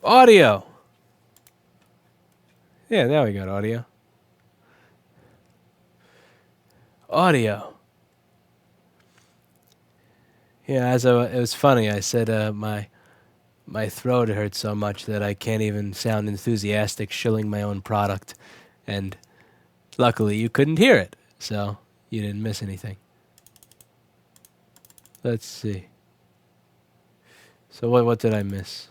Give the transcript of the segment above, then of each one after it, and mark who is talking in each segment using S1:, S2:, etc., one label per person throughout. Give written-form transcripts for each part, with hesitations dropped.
S1: Audio. Yeah, now we got audio. Audio. Yeah, it was funny. I said my throat hurts so much that I can't even sound enthusiastic shilling my own product, and luckily you couldn't hear it, so you didn't miss anything. Let's see. So what did I miss?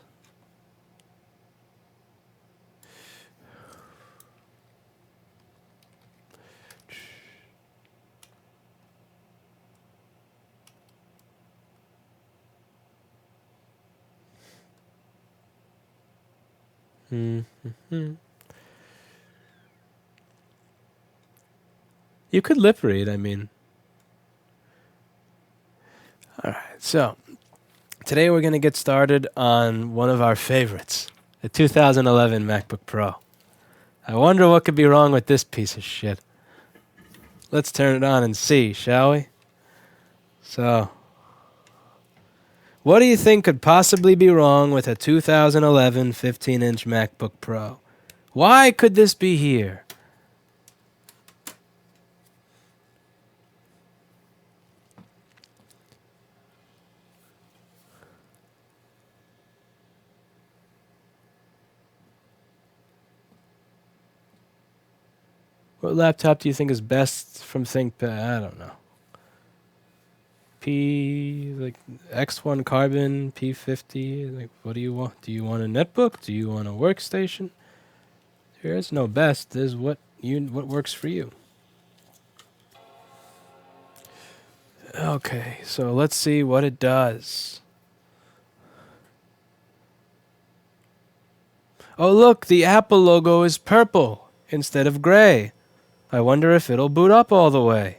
S1: Mm-hmm. You could lip read, I mean. Alright, so today we're going to get started on one of our favorites, the 2011 MacBook Pro. I wonder what could be wrong with this piece of shit. Let's turn it on and see, shall we? So, what do you think could possibly be wrong with a 2011 15-inch MacBook Pro? Why could this be here? What laptop do you think is best from ThinkPad? I don't know. X1 Carbon, P50. Like, what do you want? Do you want a netbook? Do you want a workstation? There is no best. There's what works for you. Okay, so let's see what it does. Oh, look, the Apple logo is purple instead of gray. I wonder if it'll boot up all the way.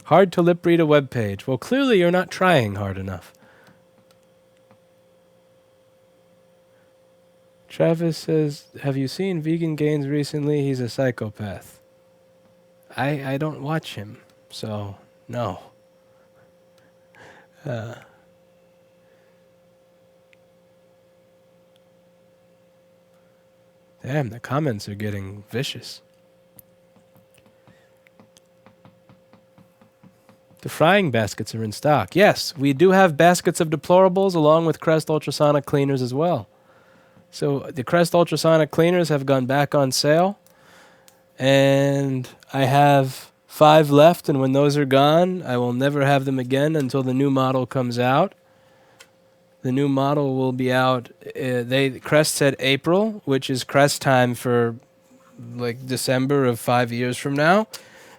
S1: Hard to lip read a web page. Well, clearly you're not trying hard enough. Travis says, have you seen Vegan Gains recently? He's a psychopath. I don't watch him, so no. Damn, the comments are getting vicious. The frying baskets are in stock. Yes, we do have baskets of deplorables along with Crest Ultrasonic Cleaners as well. So the Crest Ultrasonic Cleaners have gone back on sale. And I have 5 left, and when those are gone, I will never have them again until the new model comes out. The new model will be out, Crest said April, which is Crest time for like December of 5 years from now.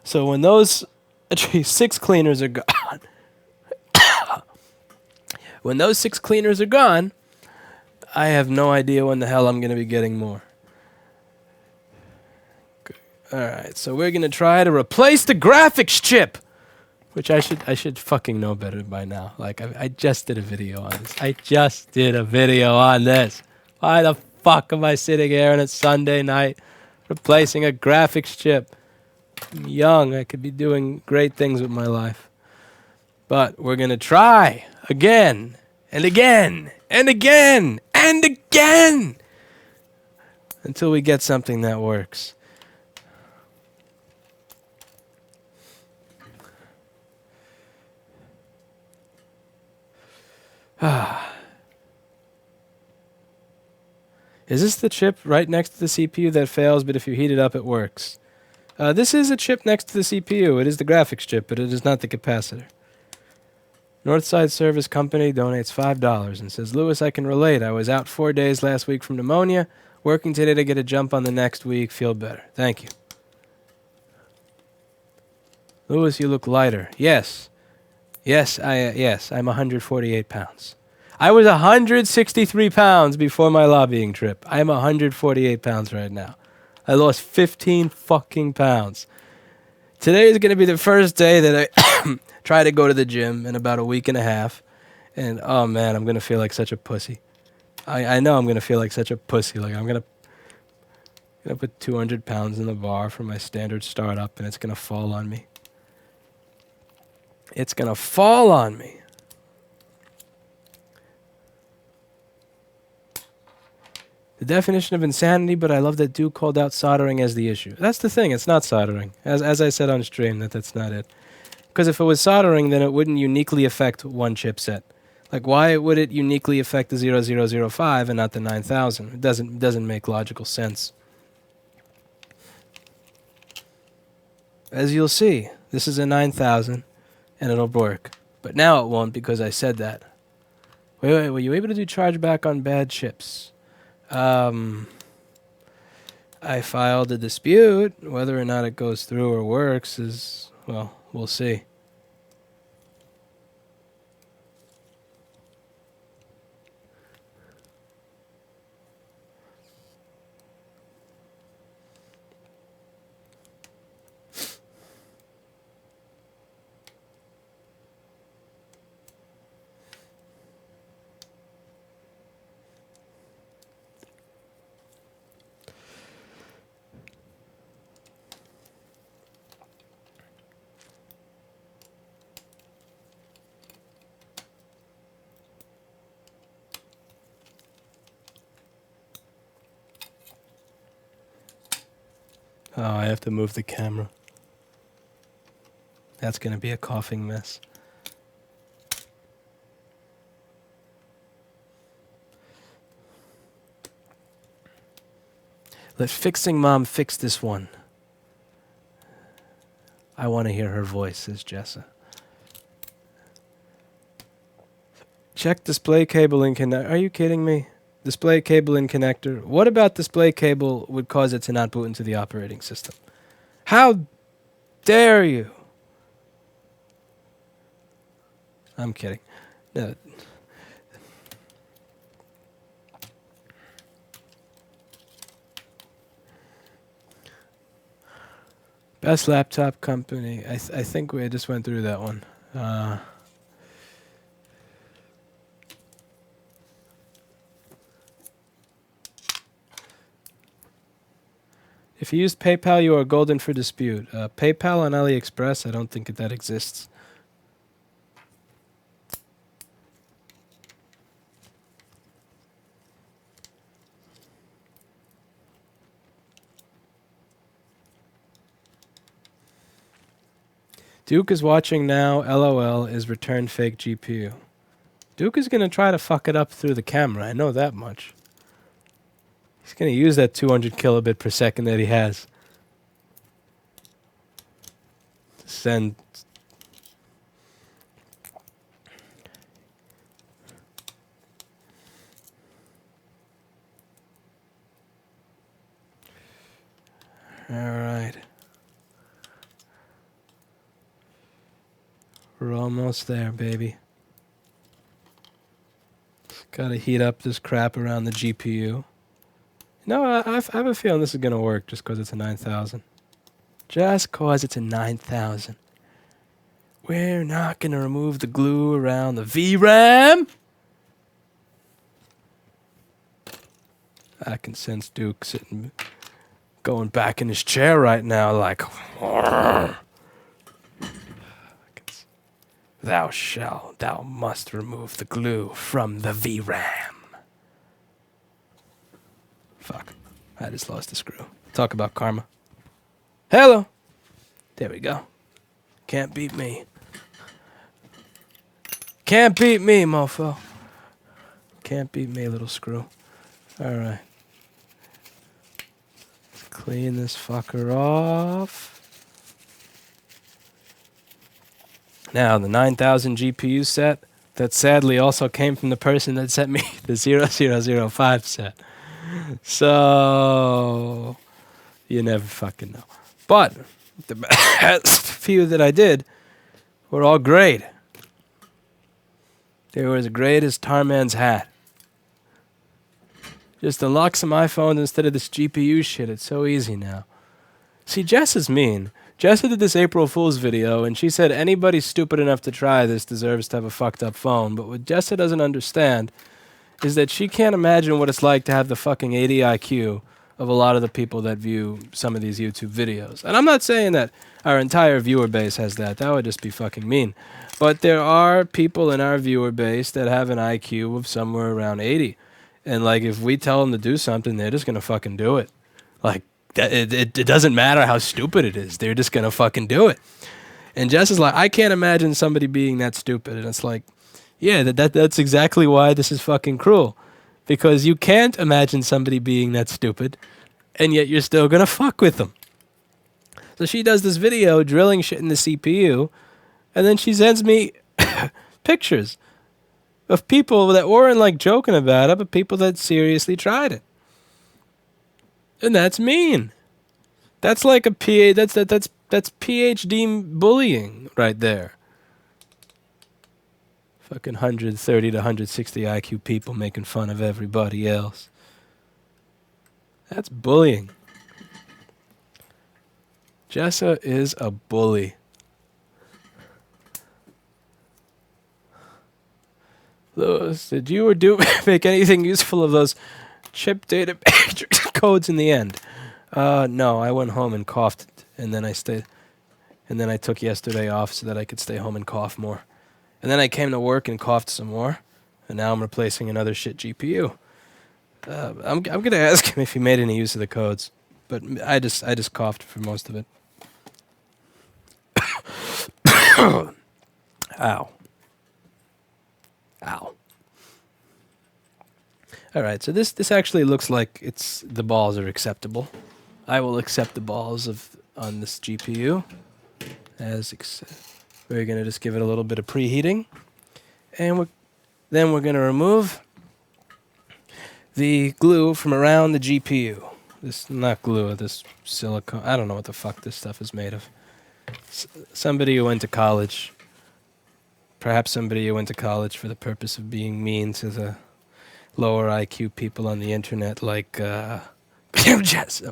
S1: So when those 6 cleaners are gone, when those 6 cleaners are gone, I have no idea when the hell I'm going to be getting more. Alright, so we're going to try to replace the graphics chip, which I should fucking know better by now. Like, I just did a video on this. Why the fuck am I sitting here on a Sunday night replacing a graphics chip? I'm young. I could be doing great things with my life. But we're going to try again and again and again and again until we get something that works. Is this the chip right next to the CPU that fails, but if you heat it up, it works? This is a chip next to the CPU. It is the graphics chip, but it is not the capacitor. Northside Service Company donates $5 and says, Lewis, I can relate. I was out 4 days last week from pneumonia. Working today to get a jump on the next week. Feel better. Thank you. Lewis, you look lighter. Yes. Yes, I'm 148 pounds. I was 163 pounds before my lobbying trip. I'm 148 pounds right now. I lost 15 fucking pounds. Today is going to be the first day that I try to go to the gym in about a week and a half. And, oh, man, I'm going to feel like such a pussy. I know I'm going to feel like such a pussy. Like, I'm going to put 200 pounds in the bar for my standard startup, and it's going to fall on me. It's going to fall on me. The definition of insanity, but I love that Duke called out soldering as the issue. That's the thing, it's not soldering. As I said on stream, that's not it. Because if it was soldering, then it wouldn't uniquely affect one chipset. Like, why would it uniquely affect the 0005 and not the 9000? It doesn't make logical sense. As you'll see, this is a 9000, and it'll work. But now it won't because I said that. Wait, were you able to do chargeback on bad chips? I filed a dispute. Whether or not it goes through or works is, well, we'll see. Oh, I have to move the camera. That's going to be a coughing mess. Let Fixing Mom fix this one. I want to hear her voice, says Jessa. Check display cable in connector. Are you kidding me? Display cable in connector. What about display cable would cause it to not boot into the operating system? How dare you? I'm kidding. No. Best laptop company. I think we just went through that one. If you used PayPal, you are golden for dispute. PayPal on AliExpress, I don't think that exists. Duke is watching now. LOL is return fake GPU. Duke is going to try to fuck it up through the camera. I know that much. He's going to use that 200 kilobit per second that he has. Send. All right. We're almost there, baby. Gotta heat up this crap around the GPU. No, I have a feeling this is gonna work just because it's a 9000. Just cause it's a 9000. We're not gonna remove the glue around the VRAM. I can sense Duke sitting, going back in his chair right now like... Thou must remove the glue from the VRAM. Fuck. I just lost a screw. Talk about karma. Hello. There we go. Can't beat me. Can't beat me, mofo. Can't beat me, little screw. Alright. Let's clean this fucker off. Now, the 9000 GPU set, that sadly also came from the person that sent me the 0005 set. So, you never fucking know. But, the best few that I did were all great. They were as great as Tarman's hat. Just unlock some iPhones instead of this GPU shit. It's so easy now. See, Jess is mean. Jessa did this April Fool's video, and she said anybody stupid enough to try this deserves to have a fucked up phone. But what Jessa doesn't understand is that she can't imagine what it's like to have the fucking 80 IQ of a lot of the people that view some of these YouTube videos. And I'm not saying that our entire viewer base has that. That would just be fucking mean. But there are people in our viewer base that have an IQ of somewhere around 80. And like, if we tell them to do something, they're just gonna fucking do it. Like, it doesn't matter how stupid it is. They're just gonna fucking do it. And Jess is like, I can't imagine somebody being that stupid. And it's like, yeah, that's exactly why this is fucking cruel. Because you can't imagine somebody being that stupid, and yet you're still gonna fuck with them. So she does this video drilling shit in the CPU, and then she sends me pictures of people that weren't like joking about it, but people that seriously tried it. And that's mean. That's like a that's PhD bullying right there. Fucking 130 to 160 IQ people making fun of everybody else. That's bullying. Jessa is a bully. Lewis, did you or do make anything useful of those chip data matrix codes in the end? No, I went home and coughed, and then I stayed, and then I took yesterday off so that I could stay home and cough more. And then I came to work and coughed some more, and now I'm replacing another shit GPU. I'm gonna ask him if he made any use of the codes, but I just coughed for most of it. Ow. Ow. All right, so this actually looks like the balls are acceptable. I will accept the balls on this GPU as we're gonna just give it a little bit of preheating, and then we're gonna remove the glue from around the GPU. This not glue, this silicone. I don't know what the fuck this stuff is made of. Somebody who went to college. Perhaps somebody who went to college for the purpose of being mean to the lower IQ people on the internet, like Jess,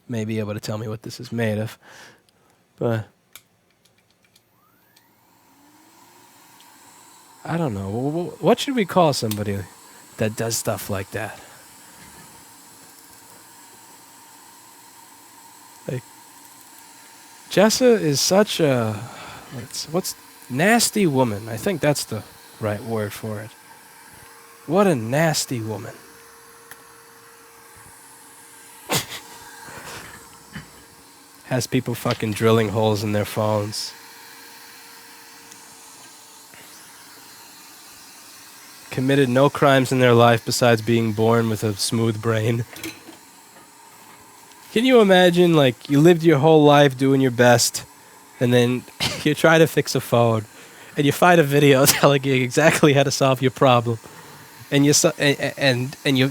S1: may be able to tell me what this is made of. But I don't know. What should we call somebody that does stuff like that? Like, Jessa is such a what's nasty woman. I think that's the right word for it. What a nasty woman. Has people fucking drilling holes in their phones. Committed no crimes in their life besides being born with a smooth brain. Can you imagine, like, you lived your whole life doing your best, and then you try to fix a phone, and you find a video telling you exactly how to solve your problem, and you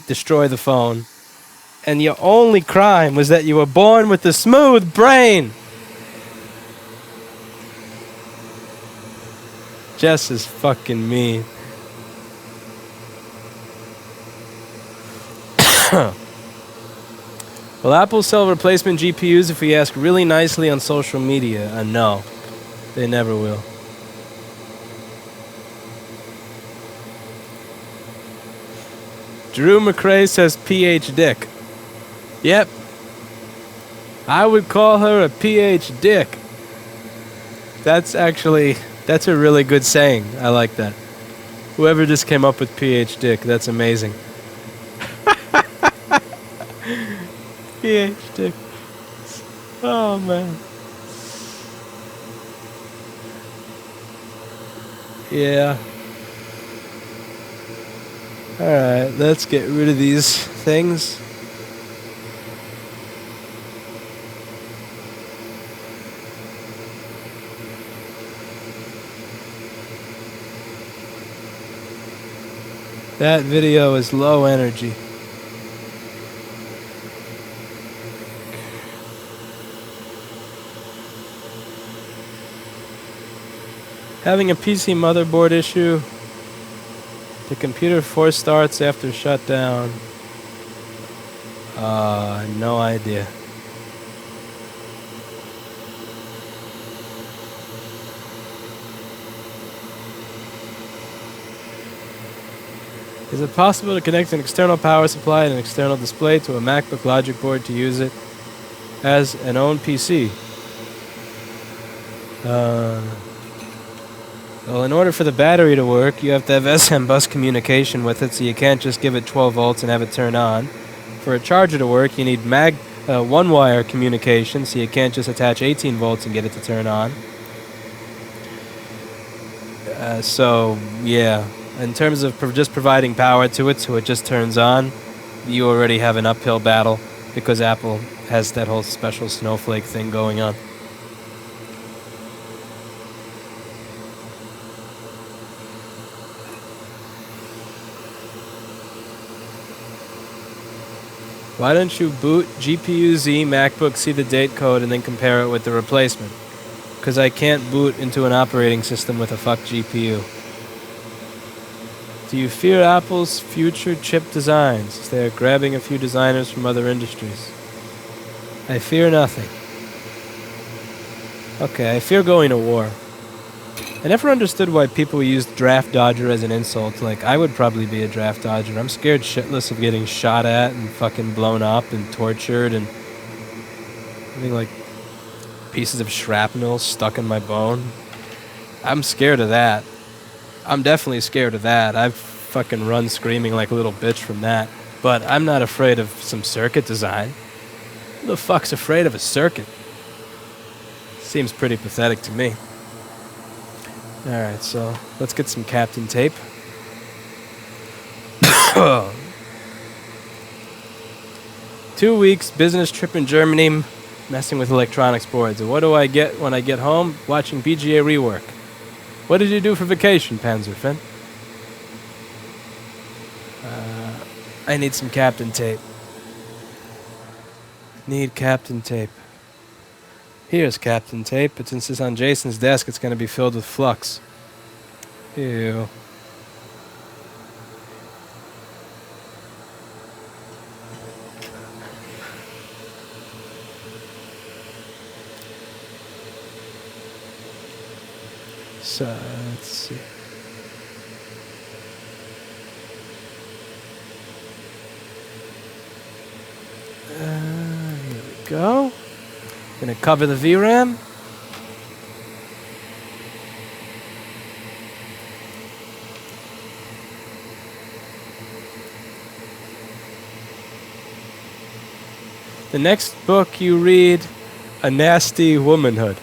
S1: destroy the phone, and your only crime was that you were born with a smooth brain. Jess is fucking mean. Will Apple sell replacement GPUs if we ask really nicely on social media? No, they never will. Drew McRae says PH Dick. Yep. I would call her a PH Dick. That's a really good saying. I like that. Whoever just came up with PH Dick, that's amazing. PH Dick. Oh, man. Yeah. Alright, let's get rid of these things. That video is low energy. Having a PC motherboard issue. The computer force starts after shutdown. No idea. Is it possible to connect an external power supply and an external display to a MacBook Logic board to use it as an own PC? Well, in order for the battery to work, you have to have SM bus communication with it, so you can't just give it 12 volts and have it turn on. For a charger to work, you need one-wire communication, so you can't just attach 18 volts and get it to turn on. So, yeah, in terms of just providing power to it so it just turns on, you already have an uphill battle because Apple has that whole special snowflake thing going on. Why don't you boot GPU-Z MacBook, see the date code, and then compare it with the replacement? Because I can't boot into an operating system with a fuck GPU. Do you fear Apple's future chip designs? They are grabbing a few designers from other industries. I fear nothing. Okay, I fear going to war. I never understood why people used draft dodger as an insult. Like, I would probably be a draft dodger. I'm scared shitless of getting shot at and fucking blown up and tortured and having, like, pieces of shrapnel stuck in my bone. I'm scared of that. I'm definitely scared of that. I've fucking run screaming like a little bitch from that. But I'm not afraid of some circuit design. Who the fuck's afraid of a circuit? Seems pretty pathetic to me. Alright, so let's get some Captain Tape. 2 weeks, business trip in Germany, messing with electronics boards. And what do I get when I get home? Watching BGA rework. What did you do for vacation, Panzerfin? I need some Captain Tape. Need Captain Tape. Here's Captain Tape, but since it's on Jason's desk, it's going to be filled with flux. Ew. So, let's see. Here we go. Gonna cover the VRAM. The next book you read, A Nasty Womanhood.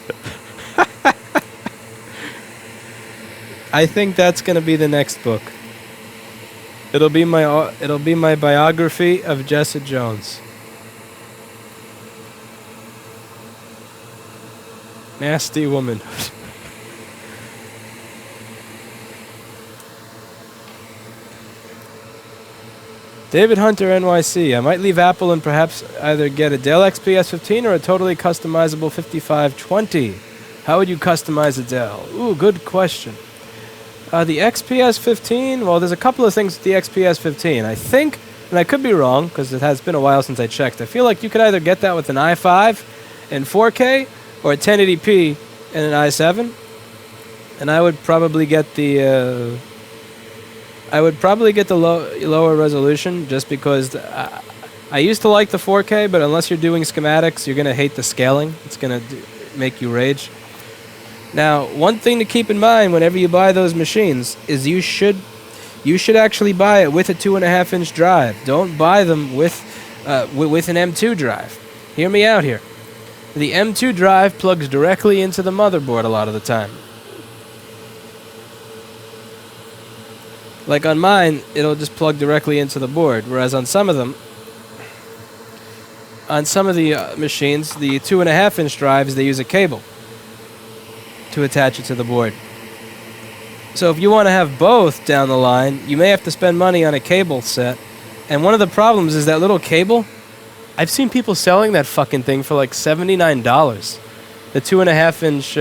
S1: I think that's gonna be the next book. It'll be my biography of Jessa Jones. Nasty Womanhood. David Hunter NYC. I might leave Apple and perhaps either get a Dell XPS 15 or a totally customizable 5520. How would you customize a Dell? Ooh, good question. The XPS 15, well, there's a couple of things with the XPS 15. I think, and I could be wrong because it has been a while since I checked, I feel like you could either get that with an i5 in 4K or a 1080p and an i7. And I would probably get the lower resolution just because I used to like the 4K, but unless you're doing schematics, you're going to hate the scaling. It's going to make you rage. Now, one thing to keep in mind whenever you buy those machines is you should actually buy it with a 2.5-inch drive. Don't buy them with an M2 drive. Hear me out here. The M2 drive plugs directly into the motherboard a lot of the time. Like on mine, it'll just plug directly into the board, whereas on some of them, on some of the machines, the 2.5-inch drives, they use a cable to attach it to the board. So if you want to have both down the line, you may have to spend money on a cable set. And one of the problems is that little cable. I've seen people selling that fucking thing for like $79. The 2.5-inch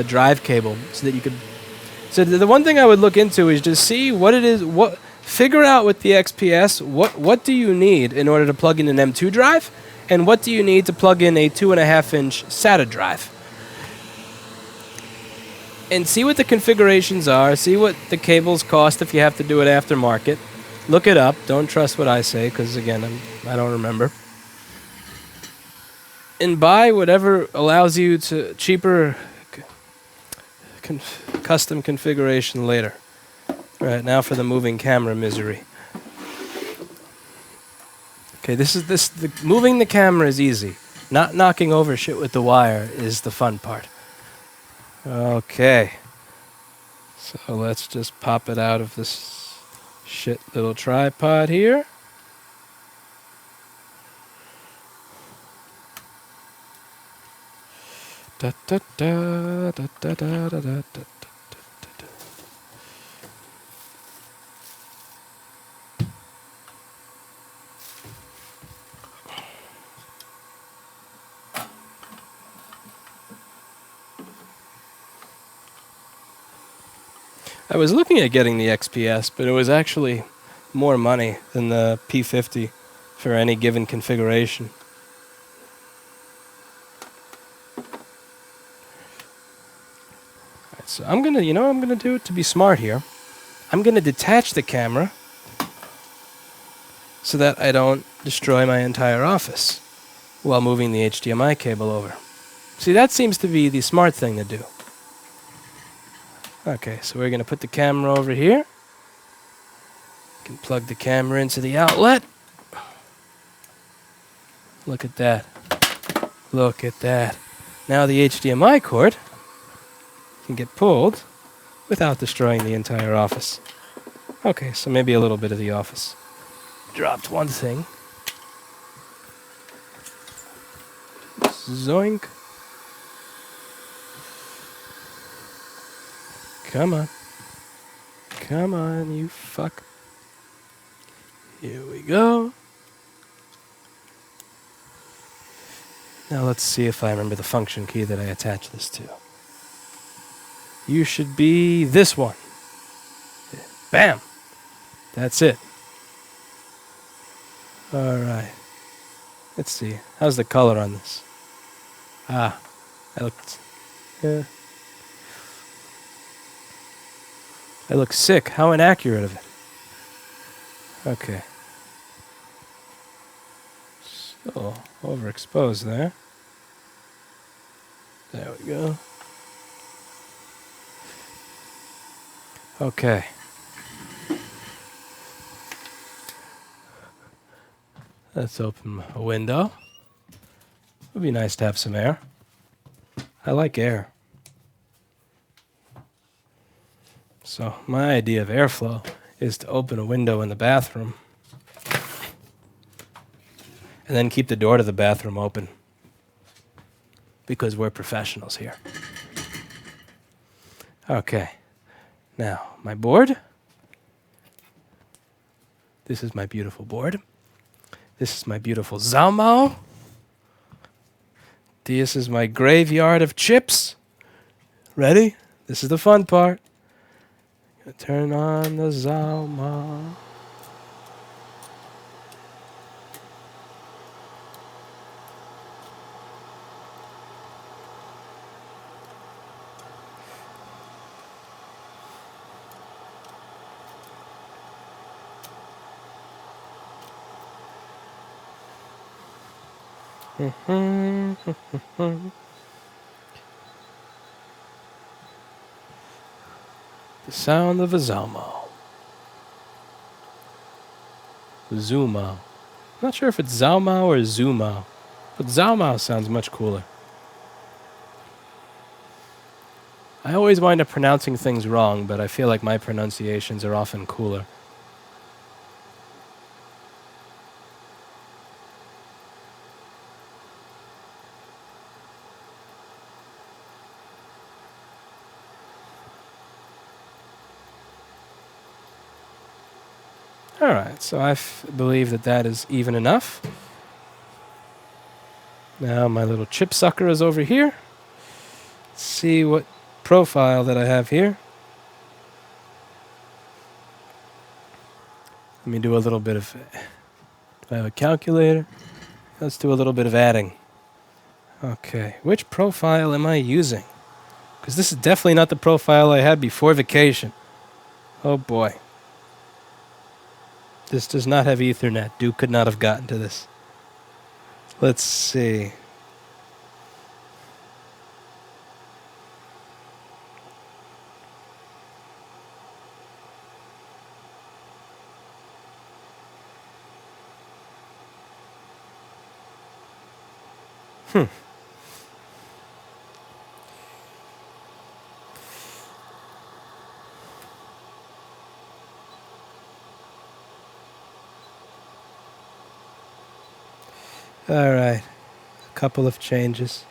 S1: drive cable, so that you could. So the one thing I would look into is just see what it is. Figure out with the XPS what do you need in order to plug in an M2 drive, and what do you need to plug in a 2.5-inch SATA drive. And see what the configurations are, see what the cables cost if you have to do it aftermarket, Look it up. Don't trust what I say, because again, I don't remember. And buy whatever allows you to cheaper custom configuration later. Right now for the moving camera misery. Okay, moving the camera is easy. Not knocking over shit with the wire is the fun part. Okay. So let's just pop it out of this shit little tripod here. Da, da, da, da, da, da, da, da, da. I was looking at getting the XPS, but it was actually more money than the P50 for any given configuration. Alright, so I'm gonna, you know what I'm gonna do to be smart here? I'm gonna detach the camera so that I don't destroy my entire office while moving the HDMI cable over. See, that seems to be the smart thing to do. Okay, so we're going to put the camera over here. You can plug the camera into the outlet. Look at that. Look at that. Now the HDMI cord can get pulled without destroying the entire office. Okay, so maybe a little bit of the office. Dropped one thing. Zoink. Come on. Come on, you fuck. Here we go. Now let's see if I remember the function key that I attached this to. You should be this one. Bam! That's it. Alright. Let's see. How's the color on this? Ah. That looked... Yeah. I look sick. How inaccurate of it. Okay. So, overexposed there. There we go. Okay. Let's open a window. It would be nice to have some air. I like air. So my idea of airflow is to open a window in the bathroom and then keep the door to the bathroom open because we're professionals here. Okay. Now, my board. This is my beautiful board. This is my beautiful Zaumau. This is my graveyard of chips. Ready? This is the fun part. Turn on the Zaumau. The sound of a Zaumau. Zoomau. I'm not sure if it's Zaumau or Zoomau, but Zaumau sounds much cooler. I always wind up pronouncing things wrong, but I feel like my pronunciations are often cooler. Alright, so I believe that that is even enough. Now my little chip sucker is over here. Let's see what profile that I have here. Let me do a little bit of... I have a calculator. Let's do a little bit of adding. Okay, which profile am I using? Because this is definitely not the profile I had before vacation. Oh boy. This does not have Ethernet. Duke could not have gotten to this. Let's see. All right. A couple of changes.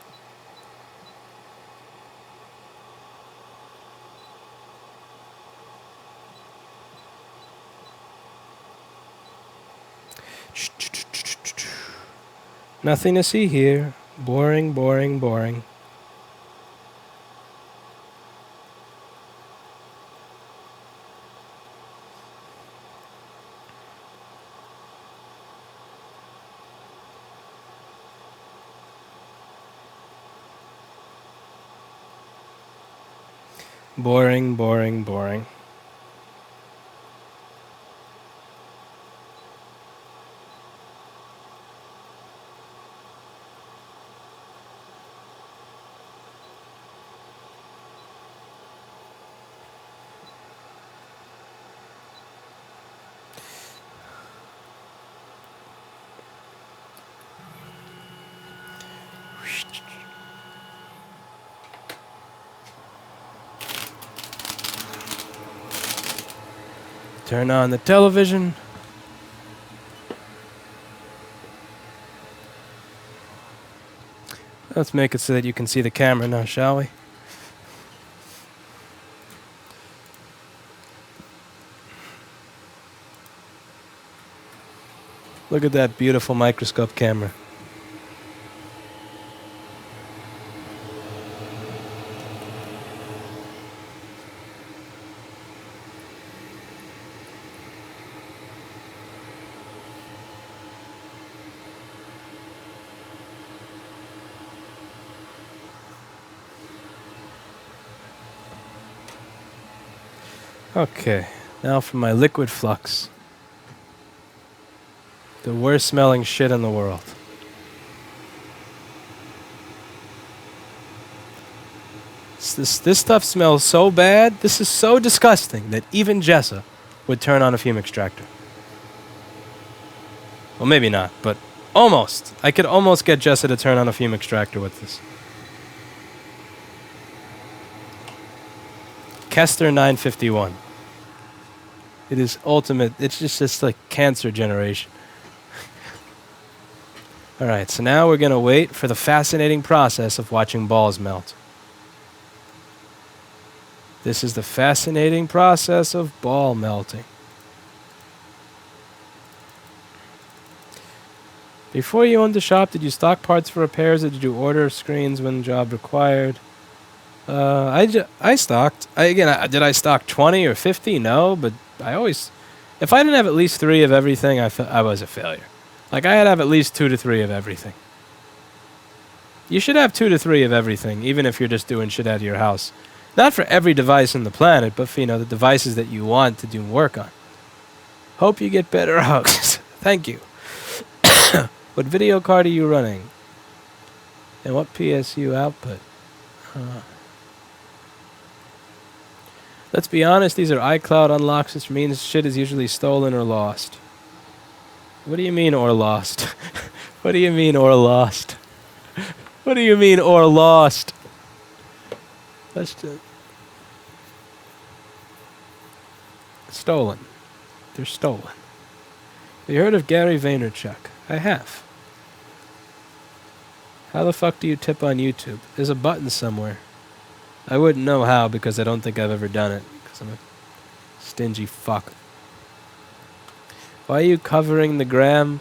S1: Nothing to see here. Boring, boring, boring. Boring, boring, boring. Turn on the television. Let's make it so that you can see the camera now, shall we? Look at that beautiful microscope camera. Okay, now for my liquid flux. The worst smelling shit in the world. This stuff smells so bad, this is so disgusting that even Jessa would turn on a fume extractor. Well, maybe not, but almost. I could almost get Jessa to turn on a fume extractor with this. Kester 951. It is ultimate. It's just like cancer generation. Alright, so now we're going to wait for the fascinating process of watching balls melt. This is the fascinating process of ball melting. Before you owned the shop, did you stock parts for repairs or did you order screens when the job required? I stocked. Did I stock 20 or 50? No, but I always... If I didn't have at least 3 of everything, I was a failure. Like, I had to have at least 2 to 3 of everything. You should have 2 to 3 of everything, even if you're just doing shit out of your house. Not for every device on the planet, but for, you know, the devices that you want to do work on. Hope you get better hugs. Thank you. What video card are you running? And what PSU output? Let's be honest, these are iCloud unlocks, which means shit is usually stolen or lost. What do you mean, or lost? What do you mean, or lost? What do you mean, or lost? Let's just... Stolen. They're stolen. Have you heard of Gary Vaynerchuk? I have. How the fuck do you tip on YouTube? There's a button somewhere. I wouldn't know how because I don't think I've ever done it. Because I'm a stingy fuck. Why are you covering the gram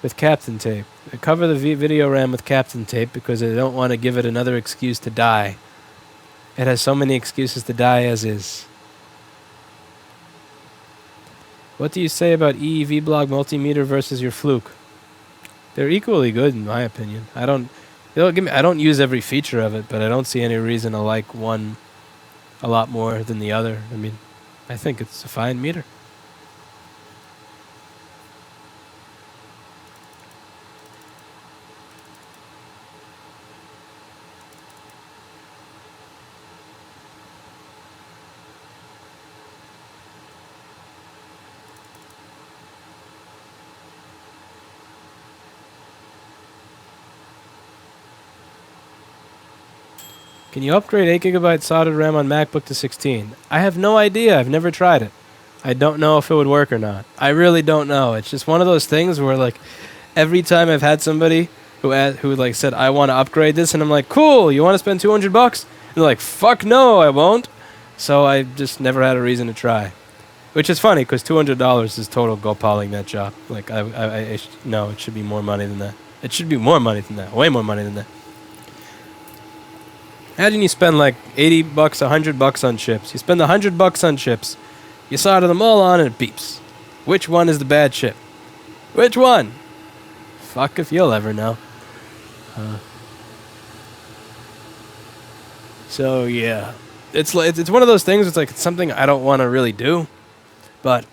S1: with Captain Tape? I cover the video RAM with Captain Tape because I don't want to give it another excuse to die. It has so many excuses to die as is. What do you say about EEV blog multimeter versus your Fluke? They're equally good in my opinion. I don't use every feature of it, but I don't see any reason to like one a lot more than the other. I mean, I think it's a fine meter. Can you upgrade 8 gigabyte soldered RAM on MacBook to 16? I have no idea. I've never tried it. I don't know if it would work or not. I really don't know. It's just one of those things where, like, every time I've had somebody who like said, I want to upgrade this, and I'm like, cool, you want to spend $200? And they're like, fuck no, I won't. So I just never had a reason to try. Which is funny, because $200 is total gopaling that job. Like, no, it should be more money than that. It should be more money than that. Way more money than that. Imagine you spend like $80, $100 on chips. You spend $100 on chips. You solder them all on and it beeps. Which one is the bad chip? Which one? Fuck if you'll ever know. So yeah, it's one of those things. It's like it's something I don't want to really do, but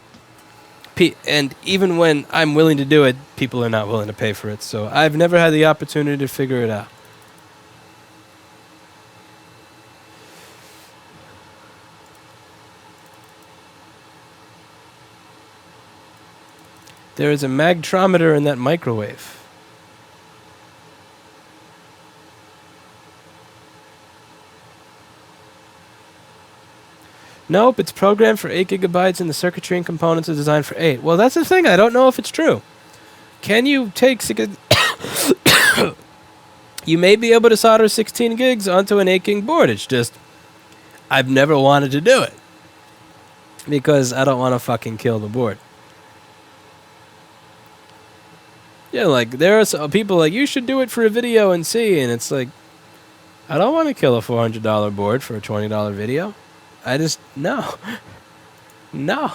S1: and even when I'm willing to do it, people are not willing to pay for it. So I've never had the opportunity to figure it out. There is a magtrometer in that microwave. Nope, it's programmed for 8 gigabytes and the circuitry and components are designed for 8. Well, that's the thing. I don't know if it's true. Can you take... You may be able to solder 16 gigs onto an 8 gig board. It's just... I've never wanted to do it. Because I don't want to fucking kill the board. Yeah, like, there are some people like, you should do it for a video and see. And it's like, I don't want to kill a $400 board for a $20 video. I just, no. No.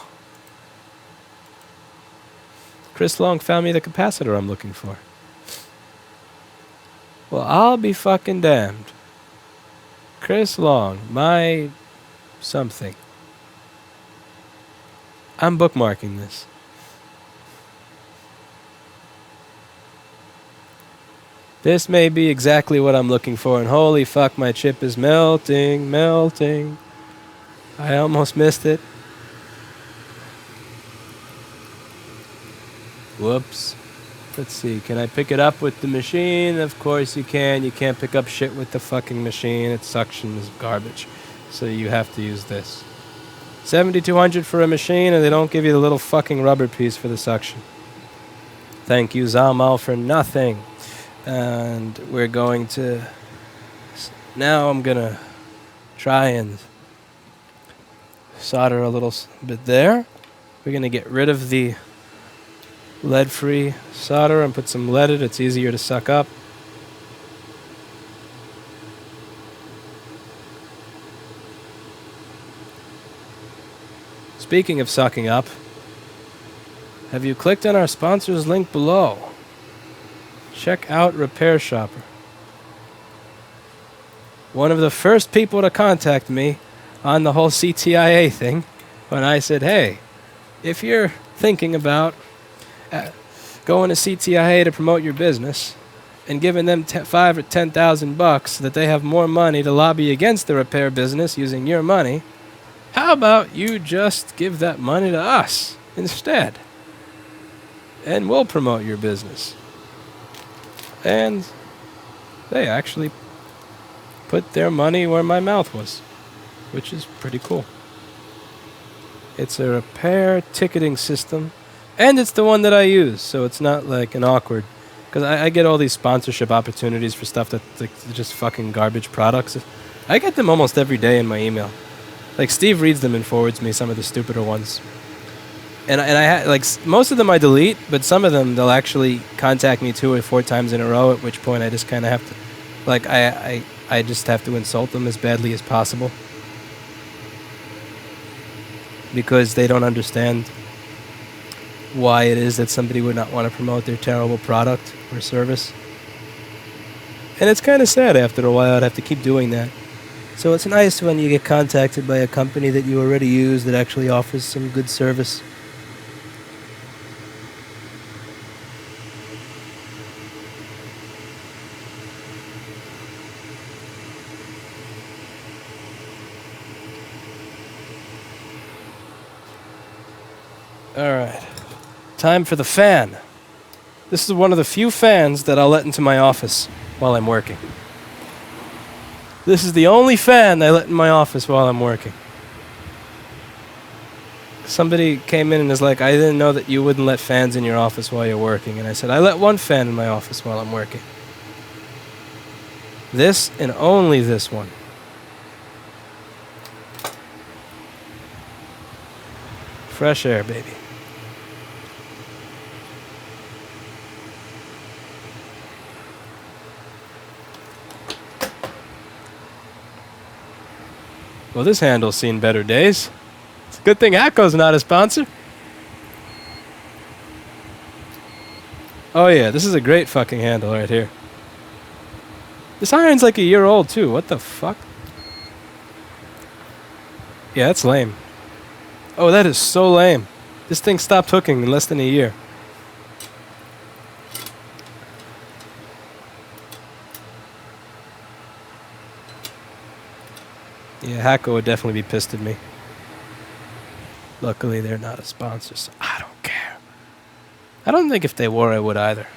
S1: Chris Long found me the capacitor I'm looking for. Well, I'll be fucking damned. Chris Long, my something. I'm bookmarking this. This may be exactly what I'm looking for, and holy fuck, my chip is melting, melting. I almost missed it. Whoops. Let's see, can I pick it up with the machine? Of course you can. You can't pick up shit with the fucking machine. Its suction is garbage. So you have to use this. $7,200 for a machine, and they don't give you the little fucking rubber piece for the suction. Thank you, Zalmal, for nothing. And we're going to... Now I'm going to try and solder a little bit there. We're going to get rid of the lead-free solder and put some leaded. It's easier to suck up. Speaking of sucking up, have you clicked on our sponsor's link below? Check out Repair Shopper. One of the first people to contact me on the whole CTIA thing, when I said, hey, if you're thinking about going to CTIA to promote your business and giving them $5,000 or $10,000 so that they have more money to lobby against the repair business using your money, how about you just give that money to us instead? And we'll promote your business. And they actually put their money where my mouth was, which is pretty cool. It's a repair ticketing system, and it's the one that I use, so it's not like an awkward... Because I get all these sponsorship opportunities for stuff that's like just fucking garbage products. I get them almost every day in my email. Like, Steve reads them and forwards me some of the stupider ones. And I like most of them I delete, but some of them they'll actually contact me 2 or 4 times in a row. At which point I just kind of have to, like, I just have to insult them as badly as possible because they don't understand why it is that somebody would not want to promote their terrible product or service. And it's kind of sad after a while. I'd have to keep doing that. So it's nice when you get contacted by a company that you already use that actually offers some good service. Alright, time for the fan. This is one of the few fans that I'll let into my office while I'm working. This is the only fan I let in my office while I'm working. Somebody came in and was like, I didn't know that you wouldn't let fans in your office while you're working. And I said, I let one fan in my office while I'm working. This and only this one. Fresh air, baby. Well, this handle's seen better days. It's a good thing Acco's not a sponsor. Oh yeah, this is a great fucking handle right here. This iron's like a year old too. What the fuck? Yeah, that's lame. Oh, that is so lame. This thing stopped hooking in less than a year. Yeah, Hacko would definitely be pissed at me. Luckily, they're not a sponsor, so I don't care. I don't think if they were, I would either.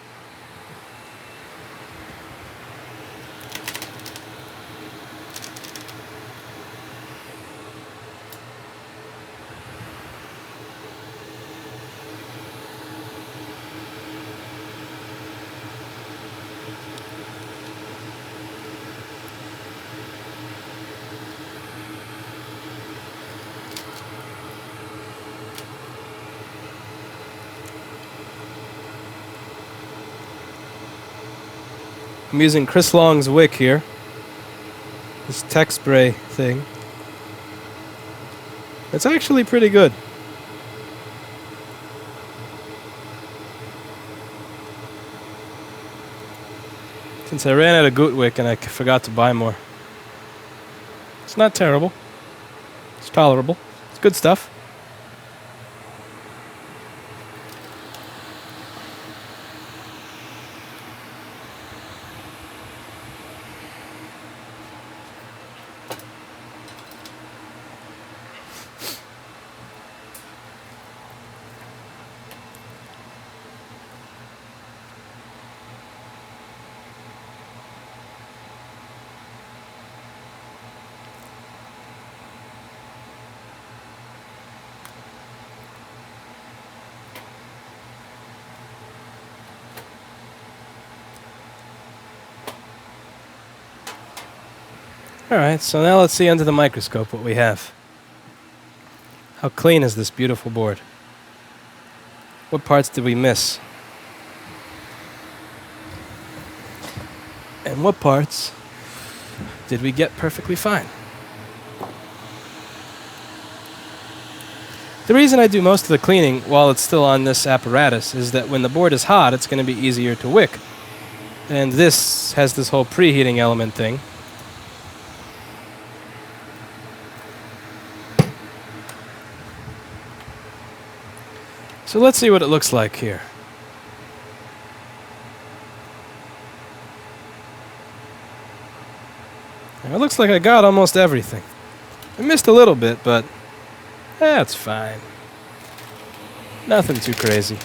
S1: I'm using Chris Long's wick here. This tech spray thing. It's actually pretty good. Since I ran out of Goot wick and I forgot to buy more. It's not terrible. It's tolerable. It's good stuff. Alright, so now let's see under the microscope what we have. How clean is this beautiful board? What parts did we miss? And what parts did we get perfectly fine? The reason I do most of the cleaning while it's still on this apparatus is that when the board is hot, it's going to be easier to wick. And this has this whole preheating element thing. So let's see what it looks like here. It looks like I got almost everything. I missed a little bit, but that's fine. Nothing too crazy.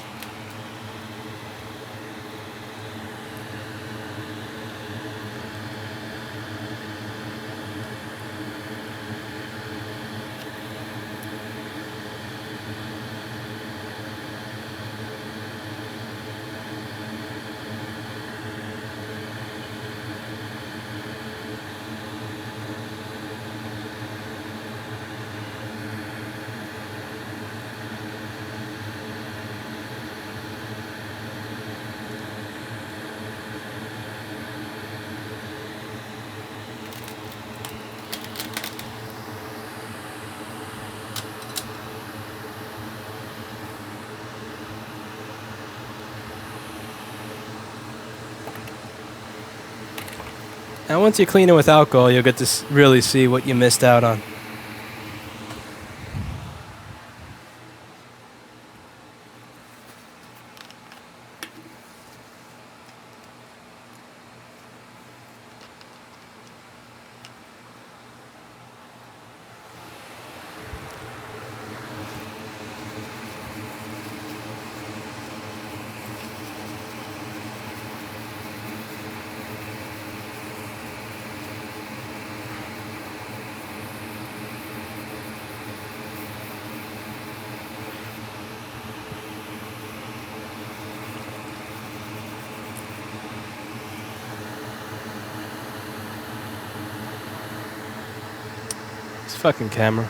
S1: Now once you clean it with alcohol, you'll get to really see what you missed out on. This fucking camera.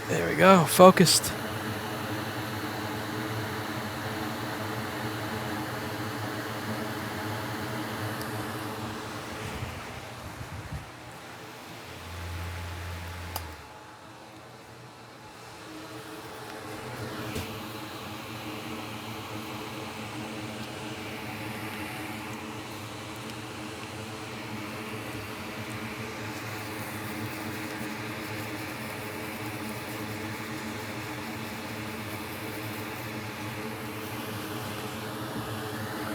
S1: There we go, focused.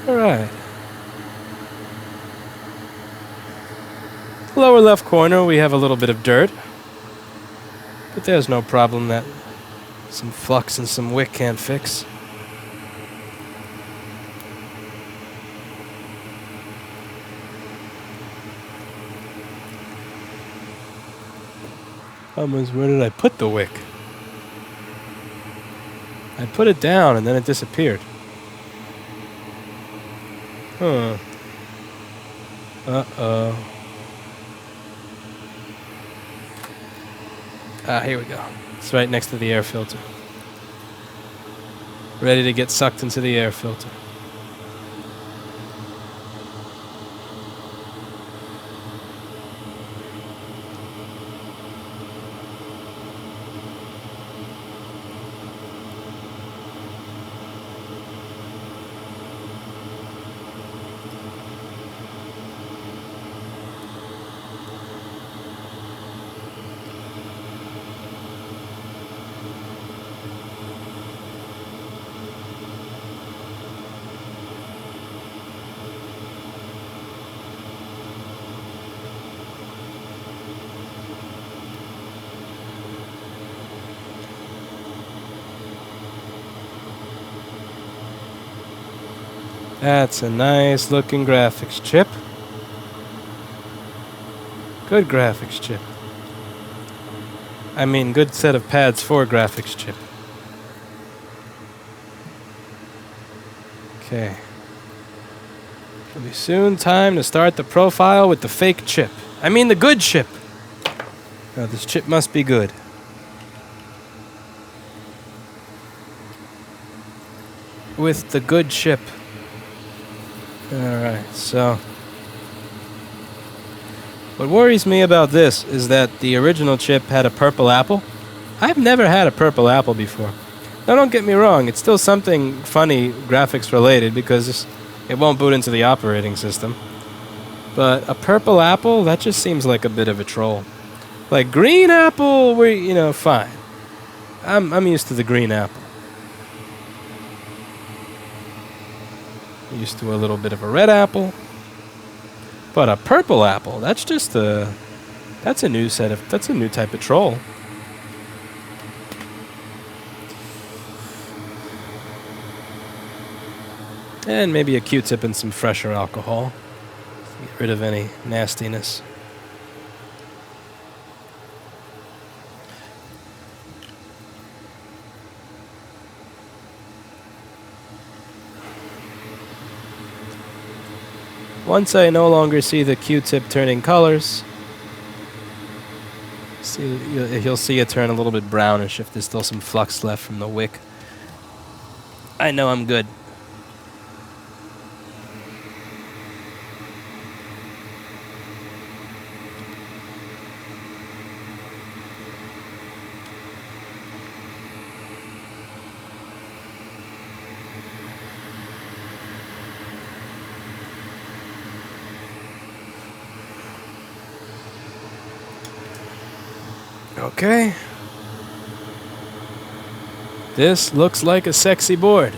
S1: Alright. Lower left corner, we have a little bit of dirt. But there's no problem that some flux and some wick can't fix. Where did I put the wick? I put it down and then it disappeared. Huh. Uh-oh. Ah, here we go. It's right next to the air filter. Ready to get sucked into the air filter. That's a nice looking graphics chip. Good graphics chip. I mean, good set of pads for graphics chip. Okay. It'll be soon time to start the profile with the fake chip. I mean the good chip. Now this chip must be good. With the good chip. Alright, so what worries me about this is that the original chip had a purple apple. I've never had a purple apple before. Now don't get me wrong, it's still something funny graphics related because it won't boot into the operating system. But a purple apple, that just seems like a bit of a troll. Like green apple, fine. I'm used to the green apple. Used to a little bit of a red apple. But a purple apple, that's a new type of troll. And maybe a Q-tip and some fresher alcohol. Get rid of any nastiness. Once I no longer see the Q-tip turning colors, you'll see it turn a little bit brownish if there's still some flux left from the wick. I know I'm good. Okay. This looks like a sexy board.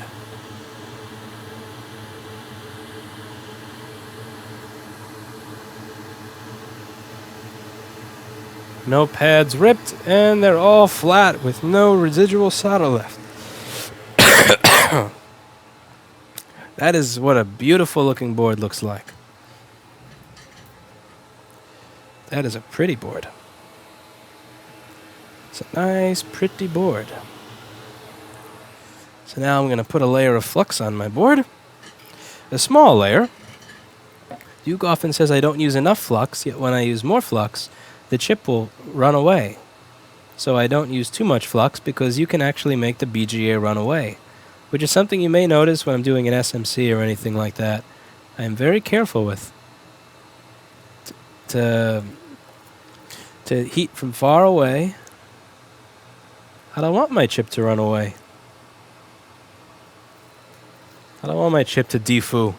S1: No pads ripped, and they're all flat with no residual solder left. That is what a beautiful looking board looks like. That is a pretty board. It's a nice, pretty board. So now I'm going to put a layer of flux on my board. A small layer. Duke often says I don't use enough flux, yet when I use more flux, the chip will run away. So I don't use too much flux because you can actually make the BGA run away, which is something you may notice when I'm doing an SMC or anything like that. I am very careful with to heat from far away. I don't want my chip to run away. I don't want my chip to defoo.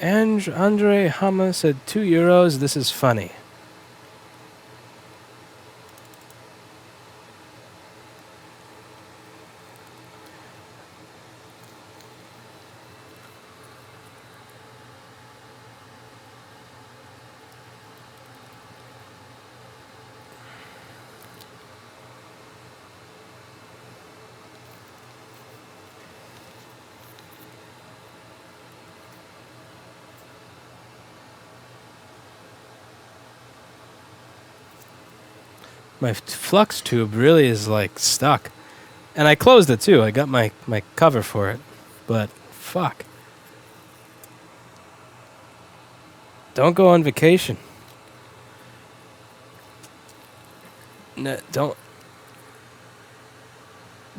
S1: And Andre Hama said €2. This is funny. My flux tube really is like stuck. And I closed it too. I got my cover for it. But fuck. Don't go on vacation. No, don't.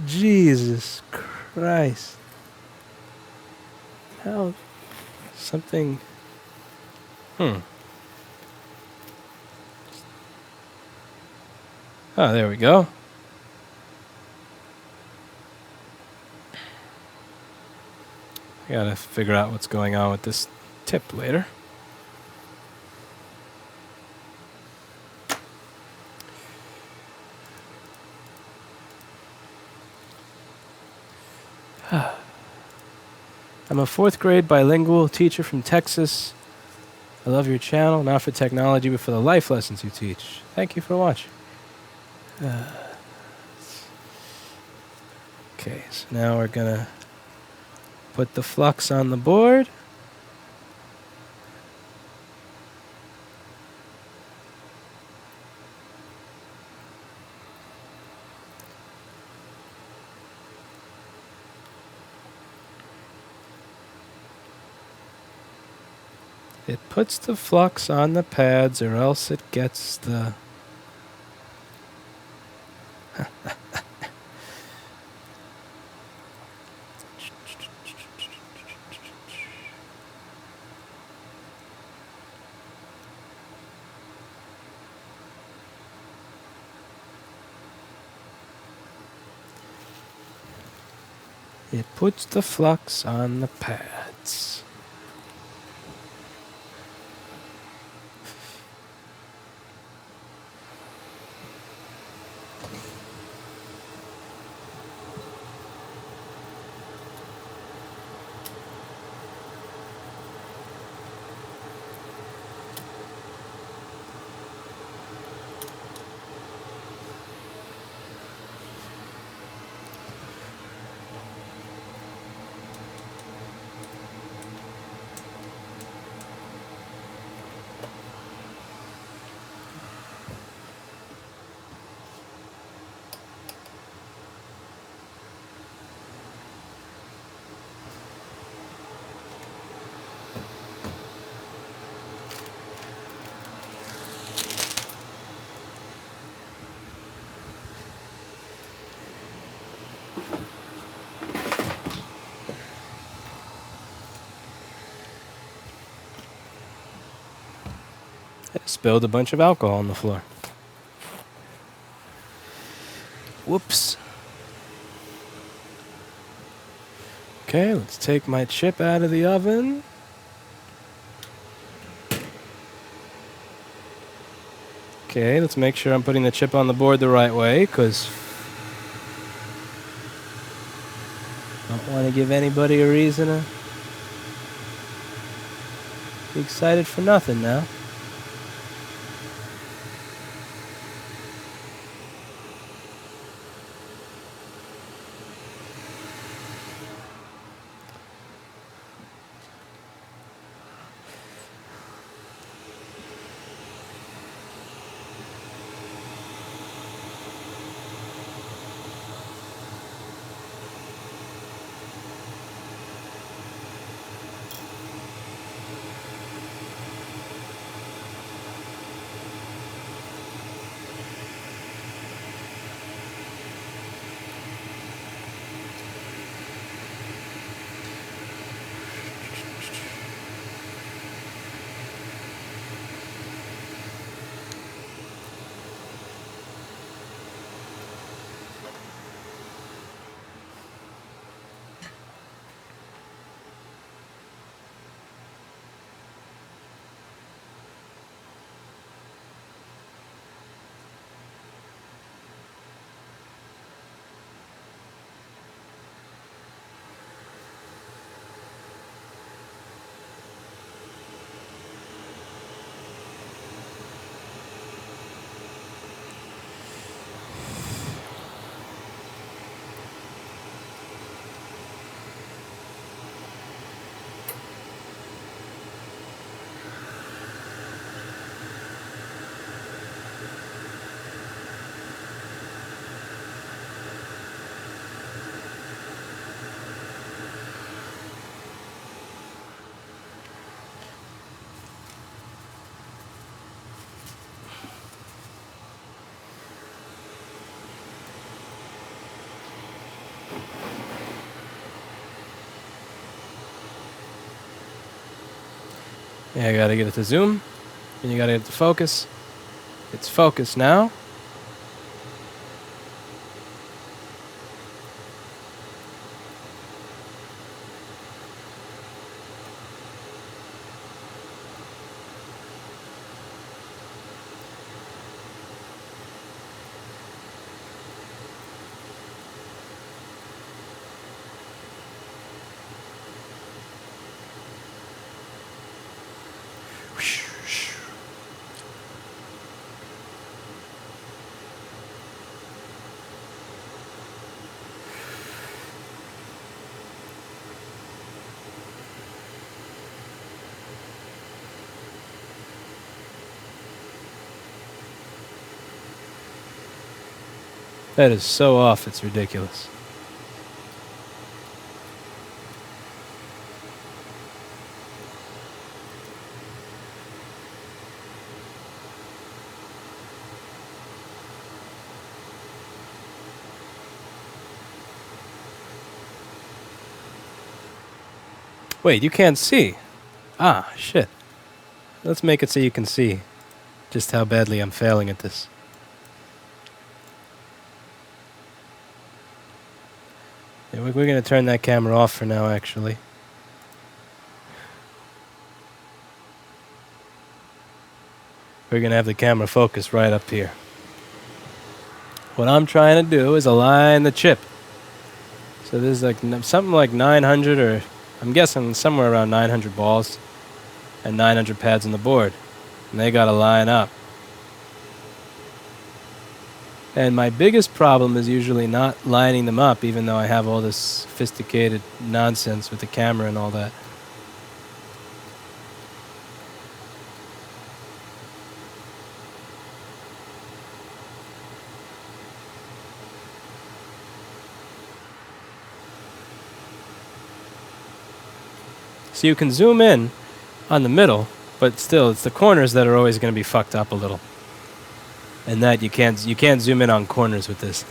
S1: Jesus Christ. How? Something. Oh, there we go. I gotta figure out what's going on with this tip later. I'm a 4th grade bilingual teacher from Texas. I love your channel, not for technology, but for the life lessons you teach. Thank you for watching. Okay, so now we're gonna put the flux on the board. It puts the flux on the pads or else it gets the... It puts the flux on the pads. Spilled a bunch of alcohol on the floor. Whoops. Okay, let's take my chip out of the oven. Okay, let's make sure I'm putting the chip on the board the right way, because I don't want to give anybody a reason to be excited for nothing now. Yeah, I gotta get it to zoom, and you gotta get it to focus. It's focused now. That is so off, it's ridiculous. Wait, you can't see. Ah, shit. Let's make it so you can see just how badly I'm failing at this. Yeah, we're going to turn that camera off for now, actually. We're going to have the camera focus right up here. What I'm trying to do is align the chip. So there's like something like 900, or I'm guessing somewhere around 900 balls and 900 pads on the board. And they got to line up. And my biggest problem is usually not lining them up, even though I have all this sophisticated nonsense with the camera and all that. So you can zoom in on the middle, but still it's the corners that are always going to be fucked up a little. And that you can't zoom in on corners with this.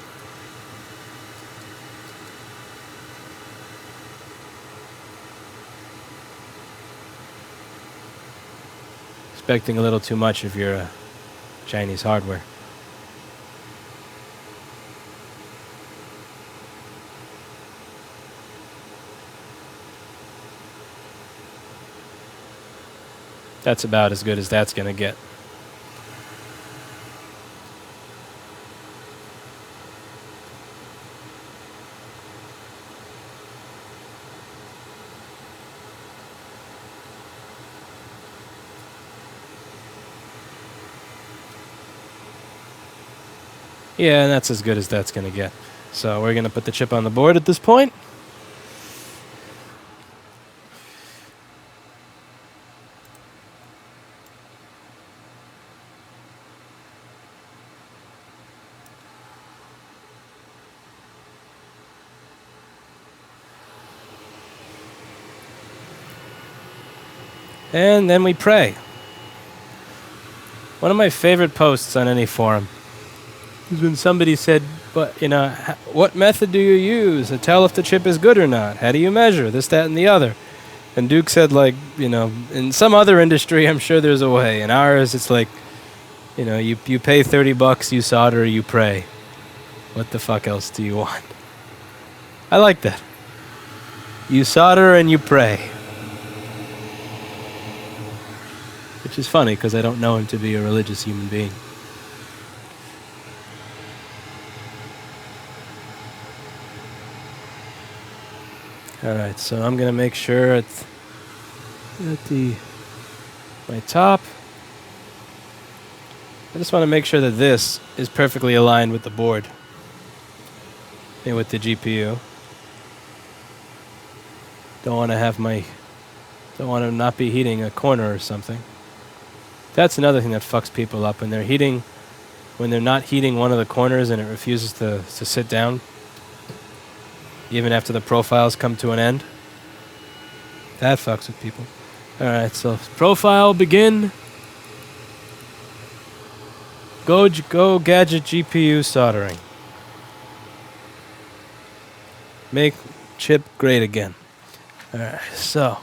S1: Expecting a little too much of your Chinese hardware. That's about as good as that's going to get. Yeah, and that's as good as that's going to get. So we're going to put the chip on the board at this point. And then we pray. One of my favorite posts on any forum is when somebody said, "But what method do you use to tell if the chip is good or not? How do you measure this, that, and the other?" And Duke said, like, in some other industry, I'm sure there's a way. In ours, it's like, you pay $30, you solder, you pray. What the fuck else do you want? I like that. You solder and you pray. Which is funny, because I don't know him to be a religious human being. Alright, so I'm going to make sure at my top. I just want to make sure that this is perfectly aligned with the board and with the GPU. Don't want to not be heating a corner or something. That's another thing that fucks people up when they're not heating one of the corners and it refuses to sit down, even after the profiles come to an end. That fucks with people. Alright, so profile begin. Go gadget GPU soldering. Make chip great again. Alright, so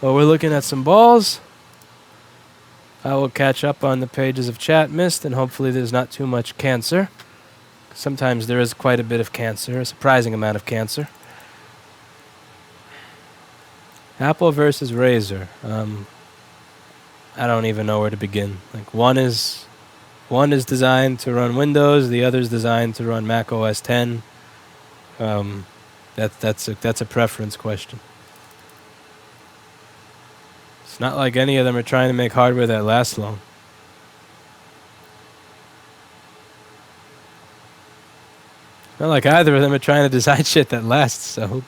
S1: we're looking at some balls. I will catch up on the pages of chat mist, and hopefully there's not too much cancer. Sometimes there is quite a bit of cancer, a surprising amount of cancer. Apple versus Razer. I don't even know where to begin. Like one is designed to run Windows, the other is designed to run Mac OS 10. That's a preference question. It's not like any of them are trying to make hardware that lasts long. Not like either of them are trying to design shit that lasts, so.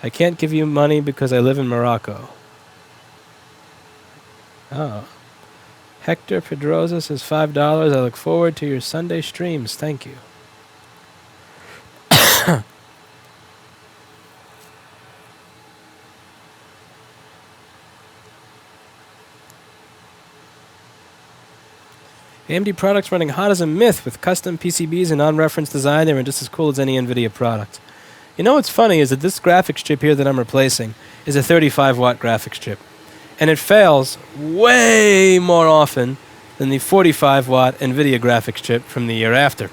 S1: I can't give you money because I live in Morocco. Oh. Hector Pedrosa says $5. I look forward to your Sunday streams. Thank you. AMD products running hot as a myth with custom PCBs and on-reference design. They were just as cool as any NVIDIA product. You know what's funny is that this graphics chip here that I'm replacing is a 35-watt graphics chip. And it fails way more often than the 45-watt NVIDIA graphics chip from the year after.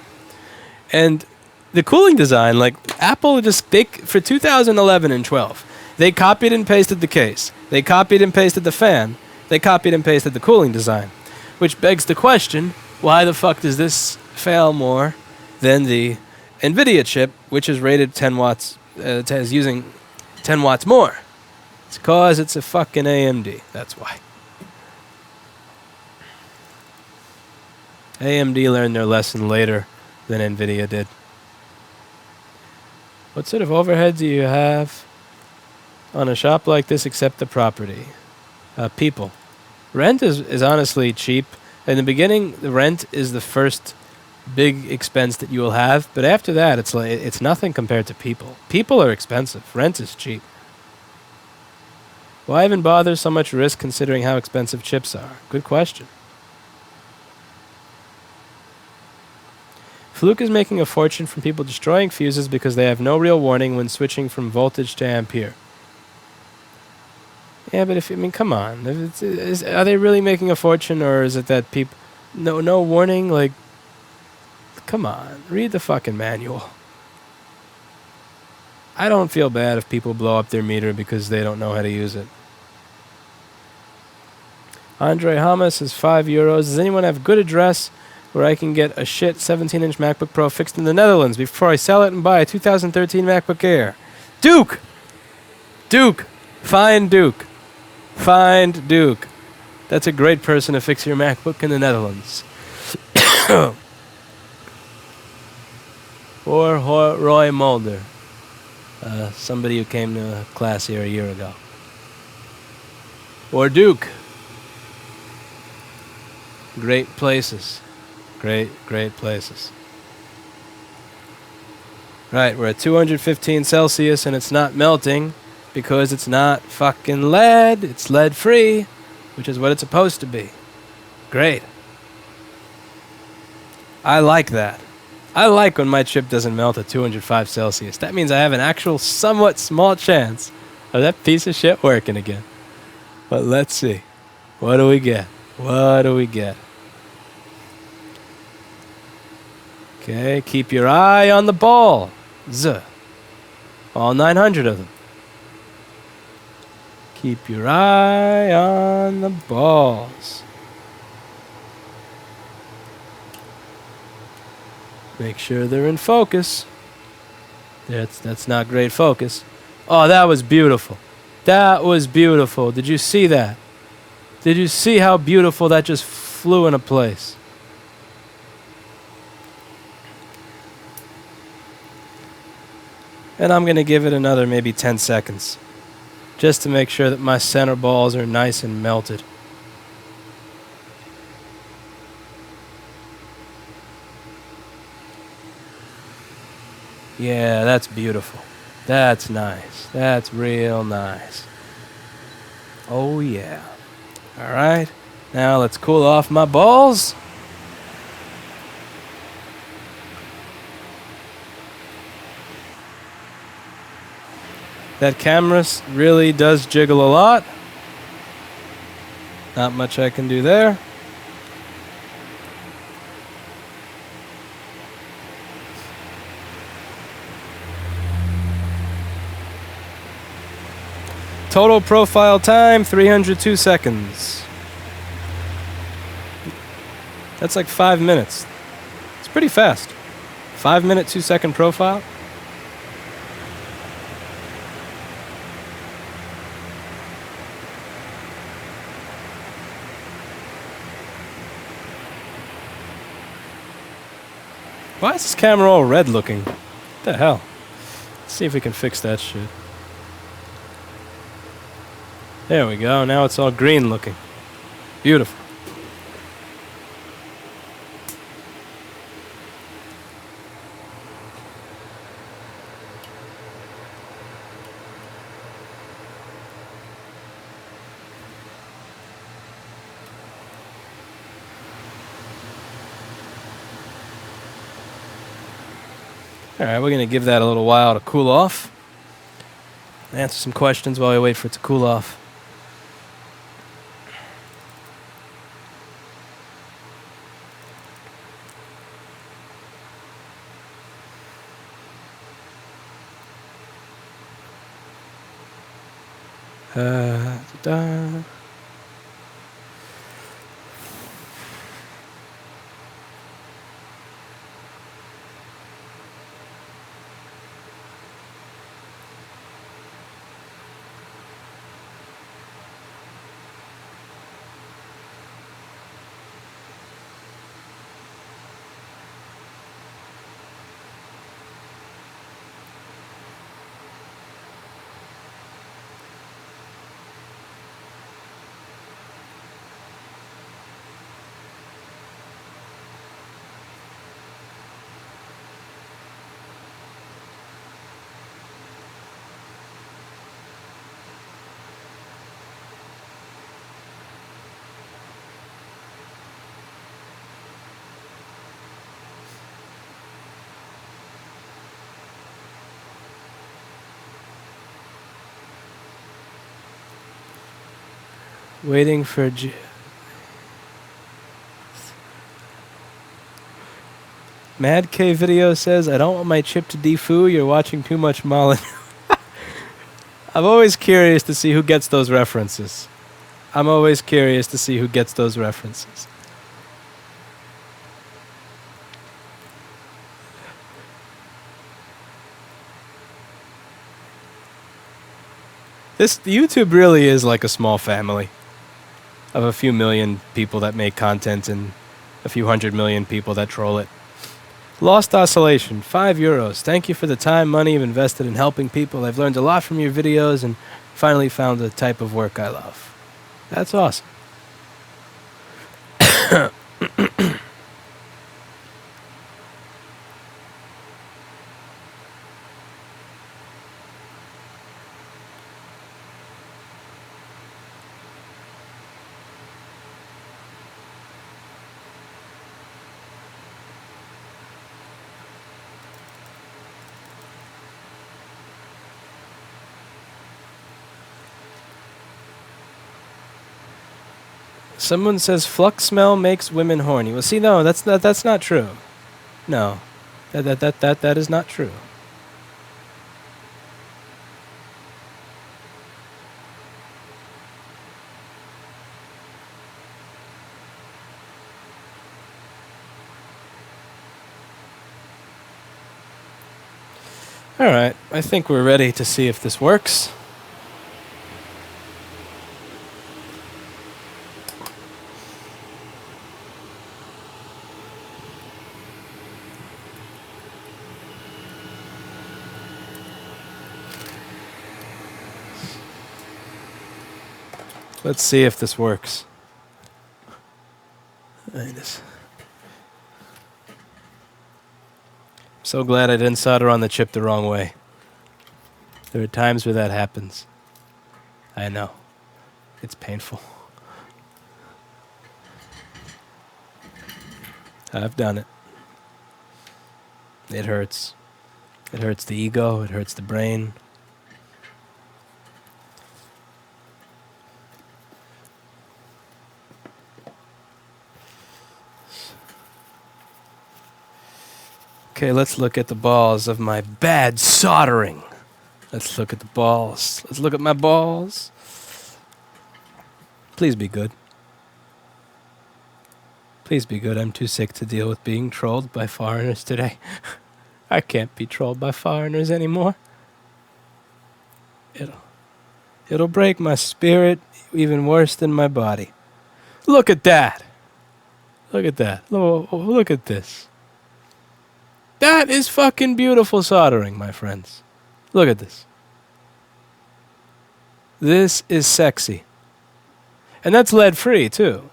S1: And the cooling design, like Apple for 2011 and 12, they copied and pasted the case. They copied and pasted the fan. They copied and pasted the cooling design. Which begs the question, why the fuck does this fail more than the NVIDIA chip, which is rated 10 watts, is using 10 watts more? It's because it's a fucking AMD. That's why. AMD learned their lesson later than NVIDIA did. What sort of overhead do you have on a shop like this except the property? People. Rent is honestly cheap. In the beginning, the rent is the first big expense that you will have, but after that, it's nothing compared to people. People are expensive. Rent is cheap. Why even bother so much risk considering how expensive chips are? Good question. Fluke is making a fortune from people destroying fuses because they have no real warning when switching from voltage to ampere. Yeah, but come on. Are they really making a fortune, or is it that people... No warning? Like, come on. Read the fucking manual. I don't feel bad if people blow up their meter because they don't know how to use it. Andre Hamas is €5. Does anyone have a good address where I can get a shit 17-inch MacBook Pro fixed in the Netherlands before I sell it and buy a 2013 MacBook Air? Duke! Find Duke. Find Duke. That's a great person to fix your MacBook in the Netherlands. Or Roy Mulder. Somebody who came to class here a year ago. Or Duke. Great places. Great places. Right, we're at 215 Celsius and it's not melting. Because it's not fucking lead. It's lead-free, which is what it's supposed to be. Great. I like that. I like when my chip doesn't melt at 205 Celsius. That means I have an actual somewhat small chance of that piece of shit working again. But let's see. What do we get? Okay, keep your eye on the ball. All 900 of them. Keep your eye on the balls. Make sure they're in focus. That's not great focus. Oh, that was beautiful. Did you see that? Did you see how beautiful that just flew into place? And I'm going to give it another maybe 10 seconds. Just to make sure that my center balls are nice and melted. Yeah, that's beautiful. That's nice. That's real nice. Oh yeah. Alright, now let's cool off my balls. That camera really does jiggle a lot. Not much I can do there. Total profile time, 302 seconds. That's like 5 minutes. It's pretty fast. 5 minute, 2 second profile. Why is this camera all red looking? What the hell? Let's see if we can fix that shit. There we go. Now it's all green looking. Beautiful. All right, we're going to give that a little while to cool off. Answer some questions while we wait for it to cool off. Da. Waiting for Mad K video says, I don't want my chip to defoo. You're watching too much Mullen. I'm always curious to see who gets those references. I'm always curious to see who gets those references. This YouTube really is like a small family of a few million people that make content and a few 100 million people that troll it. Lost Oscillation, €5. Thank you for the time, money you've invested in helping people. I've learned a lot from your videos and finally found the type of work I love. That's awesome. Someone says flux smell makes women horny. Well, see, no, that's not true. No, that is not true. All right, I think we're ready to see if this works. Let's see if this works. I'm so glad I didn't solder on the chip the wrong way. There are times where that happens. I know. It's painful. I've done it. It hurts. It hurts the ego. It hurts the brain. Okay, let's look at the balls of my bad soldering. Let's look at the balls. Let's look at my balls. Please be good. Please be good. I'm too sick to deal with being trolled by foreigners today. I can't be trolled by foreigners anymore. It'll break my spirit even worse than my body. Look at that. Look at that. Look at this. That is fucking beautiful soldering, my friends. Look at this. This is sexy. And that's lead free too.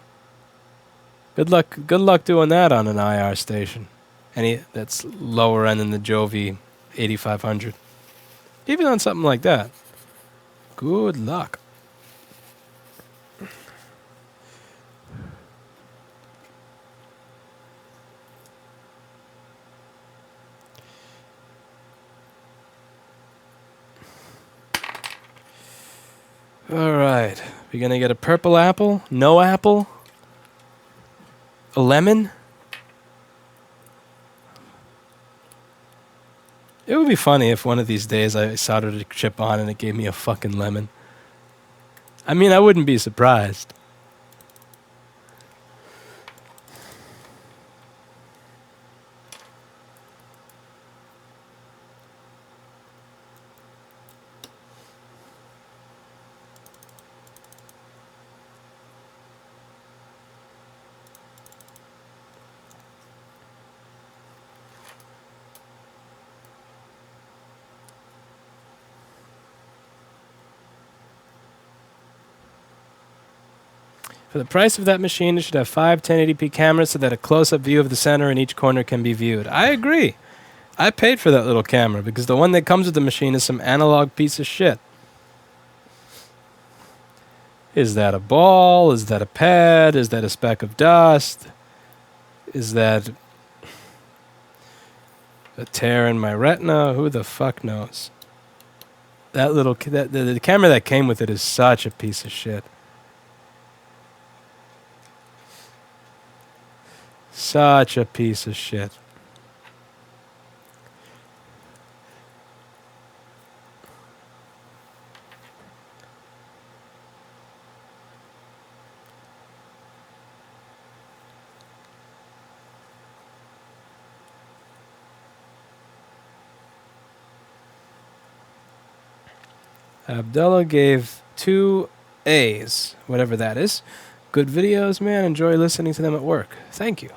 S1: Good luck doing that on an IR station. That's lower end than the Jovi 8500. Even on something like that. Good luck. All right. We're going to get a purple apple, no apple, a lemon. It would be funny if one of these days I soldered a chip on and it gave me a fucking lemon. I mean, I wouldn't be surprised. For the price of that machine, it should have 5 1080p cameras so that a close-up view of the center in each corner can be viewed. I agree. I paid for that little camera because the one that comes with the machine is some analog piece of shit. Is that a ball? Is that a pad? Is that a speck of dust? Is that a tear in my retina? Who the fuck knows? That little the camera that came with it is such a piece of shit. Such a piece of shit. Abdullah gave 2 A's, whatever that is. Good videos, man. Enjoy listening to them at work. Thank you.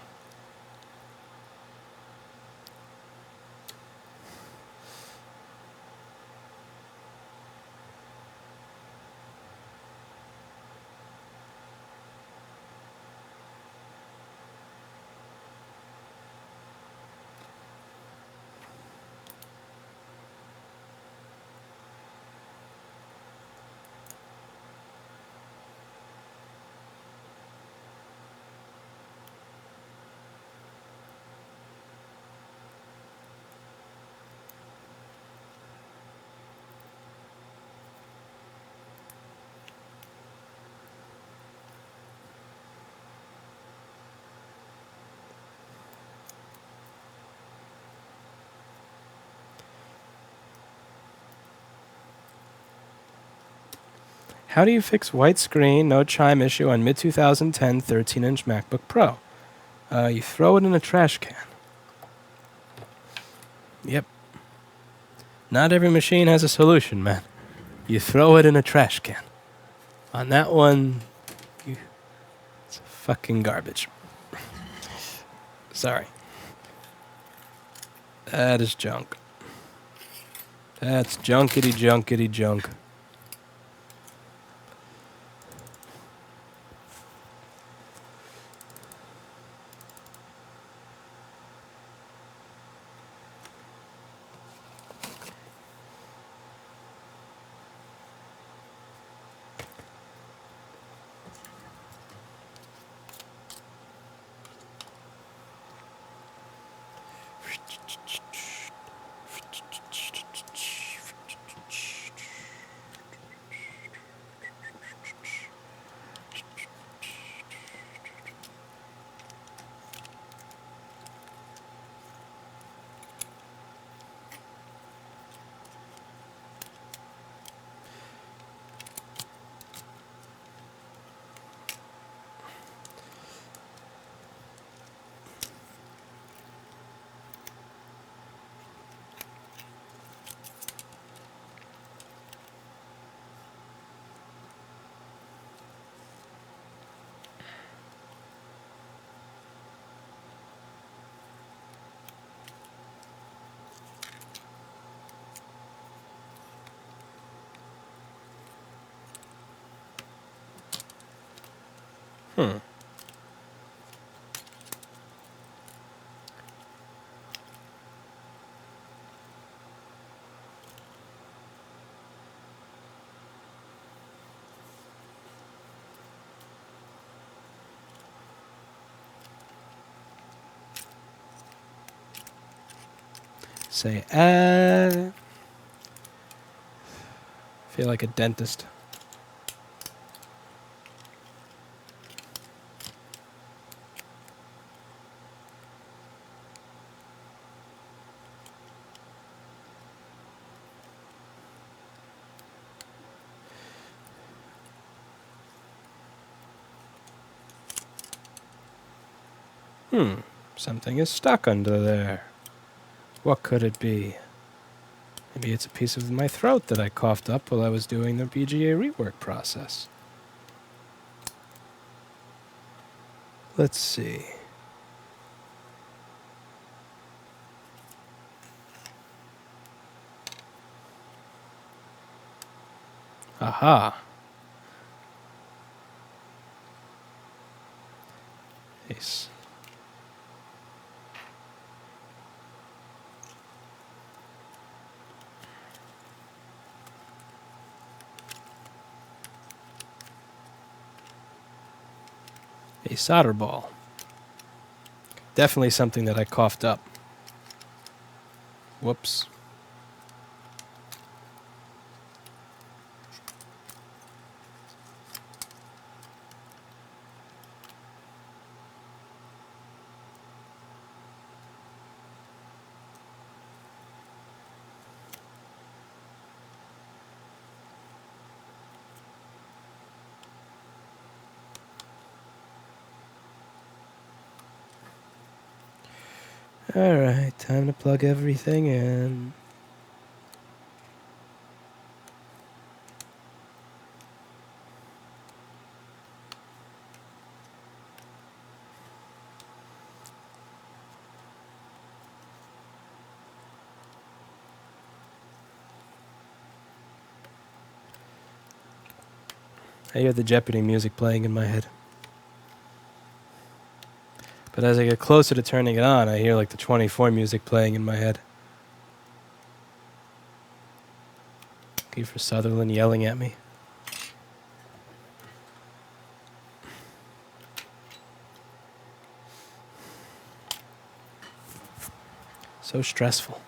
S1: How do you fix white screen, no chime issue on mid-2010 13-inch MacBook Pro? You throw it in a trash can. Yep. Not every machine has a solution, man. You throw it in a trash can. On that one, it's fucking garbage. Sorry. That is junk. That's junkety junk. Hmm. Say, feel like a dentist. Something is stuck under there. What could it be? Maybe it's a piece of my throat that I coughed up while I was doing the BGA rework process. Let's see. Aha. Nice. A solder ball. Definitely something that I coughed up. Whoops. Alright, time to plug everything in. I hear the Jeopardy music playing in my head. But as I get closer to turning it on, I hear like the 24 music playing in my head. Kiefer Sutherland yelling at me. So stressful.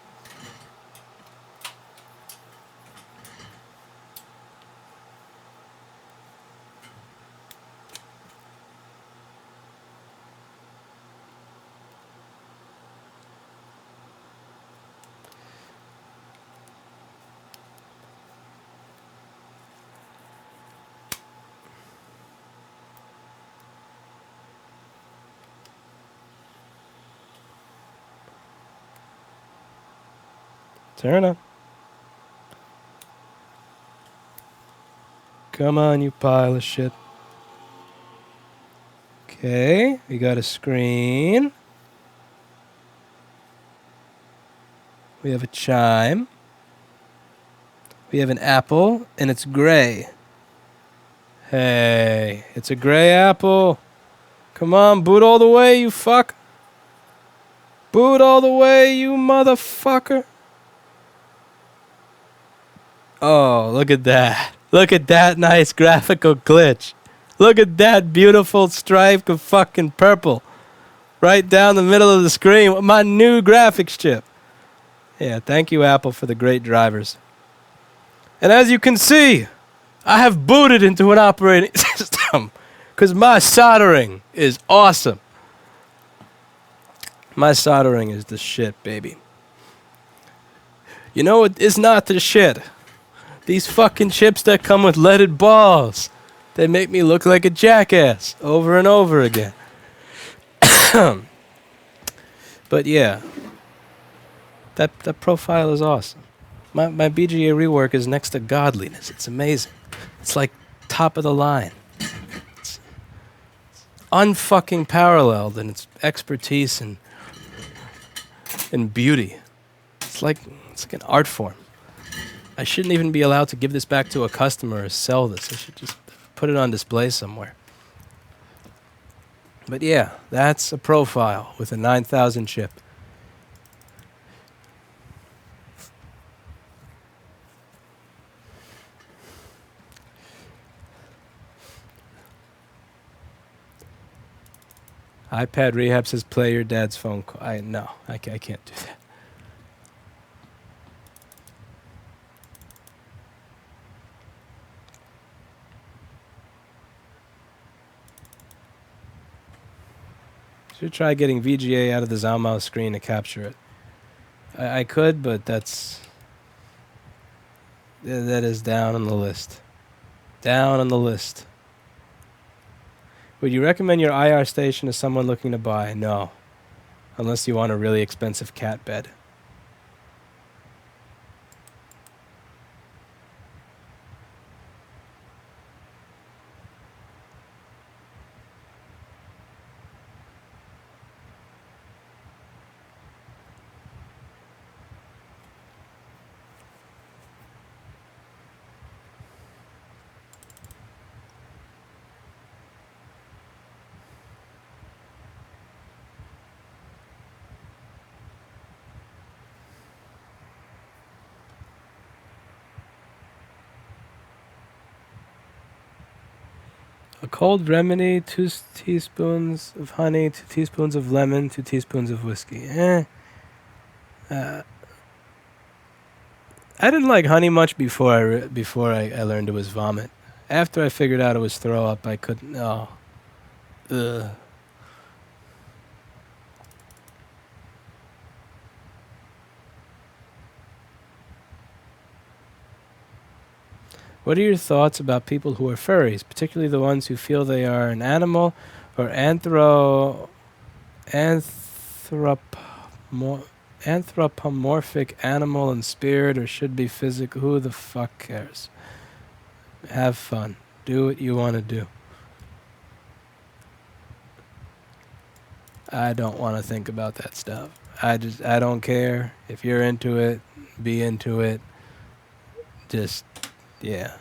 S1: Turn up. Come on, you pile of shit. Okay, we got a screen. We have a chime. We have an apple, and it's gray. Hey, it's a gray apple. Come on, boot all the way, you fuck. Boot all the way, you motherfucker. Oh, look at that. Look at that nice graphical glitch. Look at that beautiful stripe of fucking purple. Right down the middle of the screen with my new graphics chip. Yeah, thank you, Apple, for the great drivers. And as you can see, I have booted into an operating system because my soldering is awesome. My soldering is the shit, baby. You know what is not the shit? These fucking chips that come with leaded balls. They make me look like a jackass over and over again. But yeah, that profile is awesome. My BGA rework is next to godliness. It's amazing. It's like top of the line. It's unfucking paralleled in its expertise and beauty. It's like an art form. I shouldn't even be allowed to give this back to a customer or sell this. I should just put it on display somewhere. But yeah, that's a profile with a 9000 chip. iPad Rehab says play your dad's phone call. No, I can't do that. Should try getting VGA out of the Zalmouse screen to capture it. I could, but that is down on the list. Down on the list. Would you recommend your IR station to someone looking to buy? No. Unless you want a really expensive cat bed. A cold remedy, 2 teaspoons of honey, 2 teaspoons of lemon, 2 teaspoons of whiskey. I didn't like honey much before I learned it was vomit. After I figured out it was throw up, I couldn't. Oh, ugh. What are your thoughts about people who are furries, particularly the ones who feel they are an animal or anthropomorphic animal in spirit or should be physical? Who the fuck cares? Have fun. Do what you want to do. I don't want to think about that stuff. I don't care. If you're into it, be into it. Just, yeah.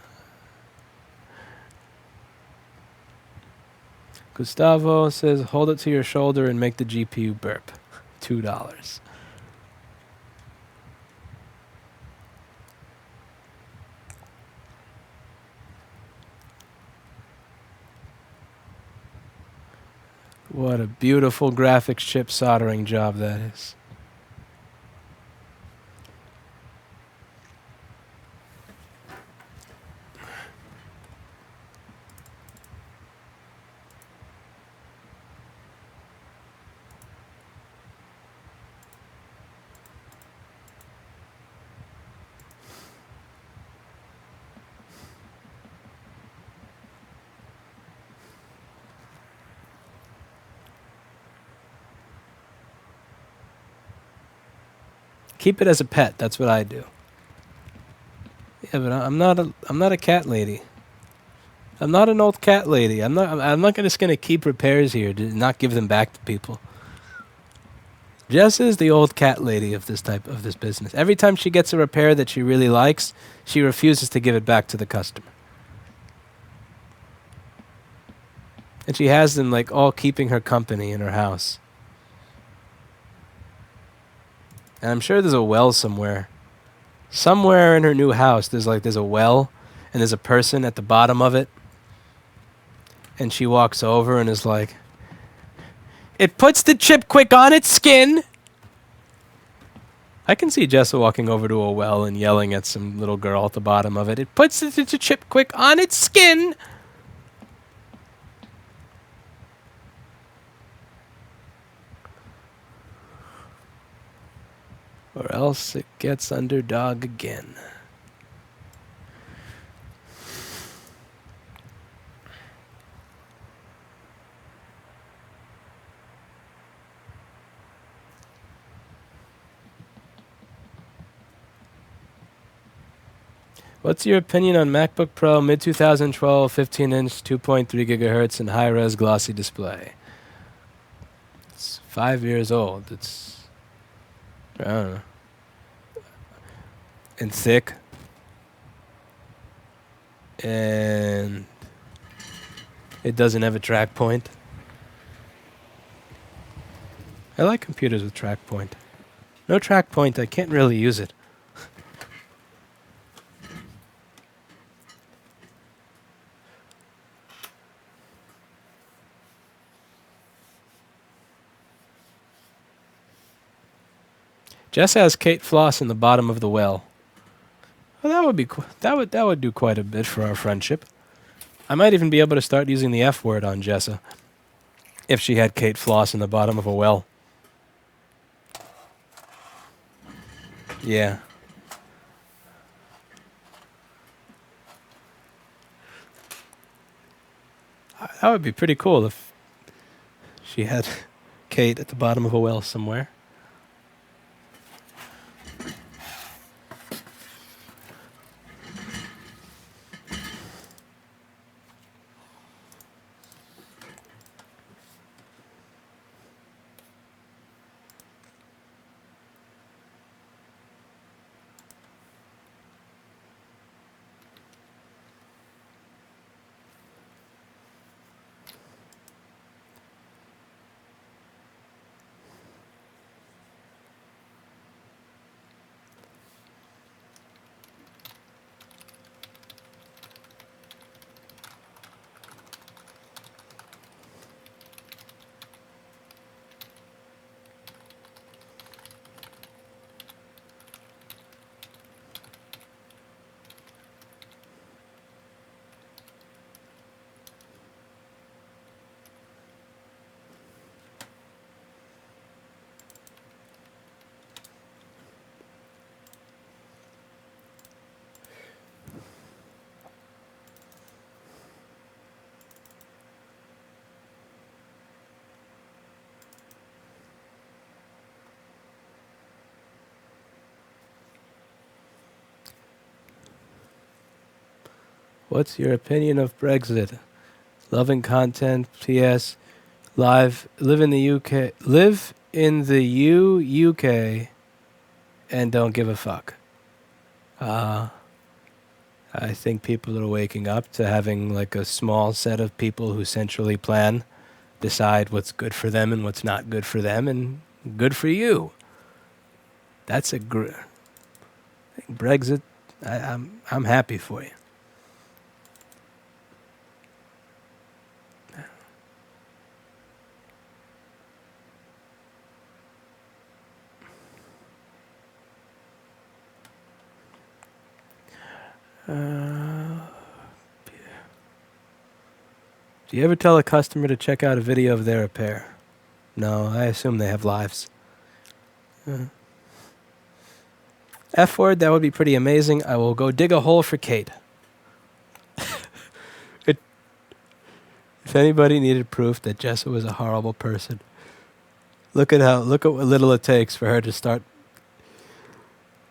S1: Gustavo says, hold it to your shoulder and make the GPU burp. $2. What a beautiful graphics chip soldering job that is. Keep it as a pet. That's what I do. Yeah, but I'm not a cat lady. I'm not an old cat lady. I'm not just gonna keep repairs here to not give them back to people. Jess is the old cat lady of this business. Every time she gets a repair that she really likes, she refuses to give it back to the customer. And she has them like all keeping her company in her house. And I'm sure there's a well somewhere. Somewhere in her new house, there's a well, and there's a person at the bottom of it. And she walks over and is like, it puts the chip quick on its skin. I can see Jessa walking over to a well and yelling at some little girl at the bottom of it. It puts the chip quick on its skin. Or else it gets underdog again. What's your opinion on MacBook Pro mid-2012 15-inch 2.3 gigahertz and high-res glossy display? It's 5 years old. It's, I don't know, and thick. And it doesn't have a track point. I like computers with track point. No track point, I can't really use it. Jess has Kate Floss in the bottom of the well. Well, that would be that would do quite a bit for our friendship. I might even be able to start using the F word on Jessa if she had Kate Floss in the bottom of a well. Yeah. That would be pretty cool if she had Kate at the bottom of a well somewhere. What's your opinion of Brexit? Loving content. PS. Live in the UK. Live in the UK and don't give a fuck. I think people are waking up to having like a small set of people who centrally plan, decide what's good for them and what's not good for them, and good for you. That's a Brexit. I'm happy for you. Do you ever tell a customer to check out a video of their repair? No, I assume they have lives. F word, that would be pretty amazing. I will go dig a hole for Kate. If anybody needed proof that Jessa was a horrible person, look at what little it takes for her to start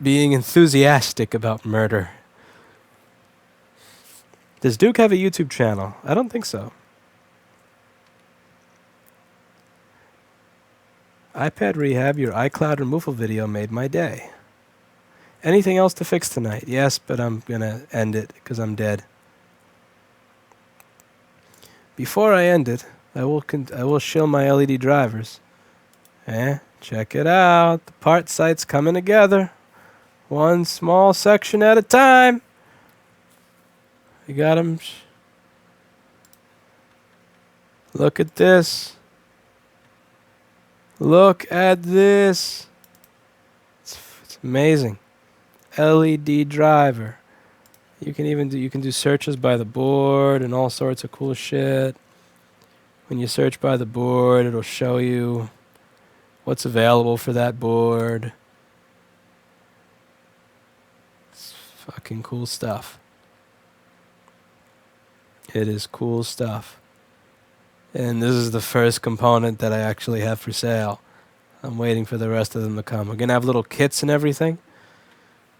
S1: being enthusiastic about murder. Does Duke have a YouTube channel? I don't think so. iPad rehab, your iCloud removal video made my day. Anything else to fix tonight? Yes, but I'm gonna end it because I'm dead. Before I end it, I will shill my LED drivers. Check it out. The part site's coming together. One small section at a time. You got them. Look at this. Look at this. It's amazing. LED driver. You can do searches by the board and all sorts of cool shit. When you search by the board, it'll show you what's available for that board. It's fucking cool stuff. It is cool stuff. And this is the first component that I actually have for sale. I'm waiting for the rest of them to come. We're going to have little kits and everything.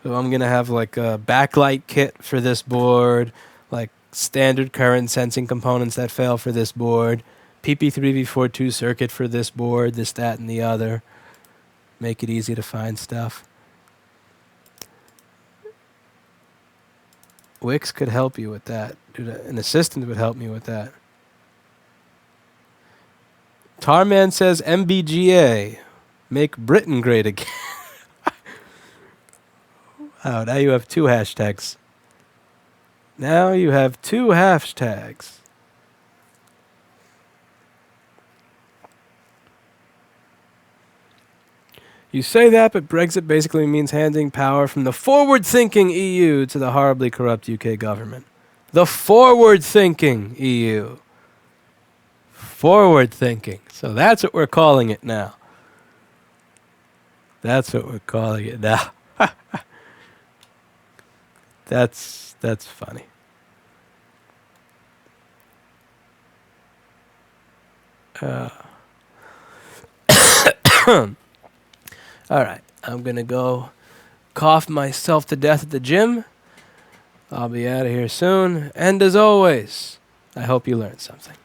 S1: So I'm going to have like a backlight kit for this board, like standard current sensing components that fail for this board, PP3V42 circuit for this board, this, that, and the other. Make it easy to find stuff. Wix could help you with that. Dude, an assistant would help me with that. Tarman says MBGA. Make Britain great again. Oh, now you have 2 hashtags. Now you have 2 hashtags. You say that, but Brexit basically means handing power from the forward-thinking EU to the horribly corrupt UK government. The forward-thinking EU. Forward-thinking. So that's what we're calling it now. That's what we're calling it now. That's funny. All right, I'm going to go cough myself to death at the gym. I'll be out of here soon. And as always, I hope you learned something.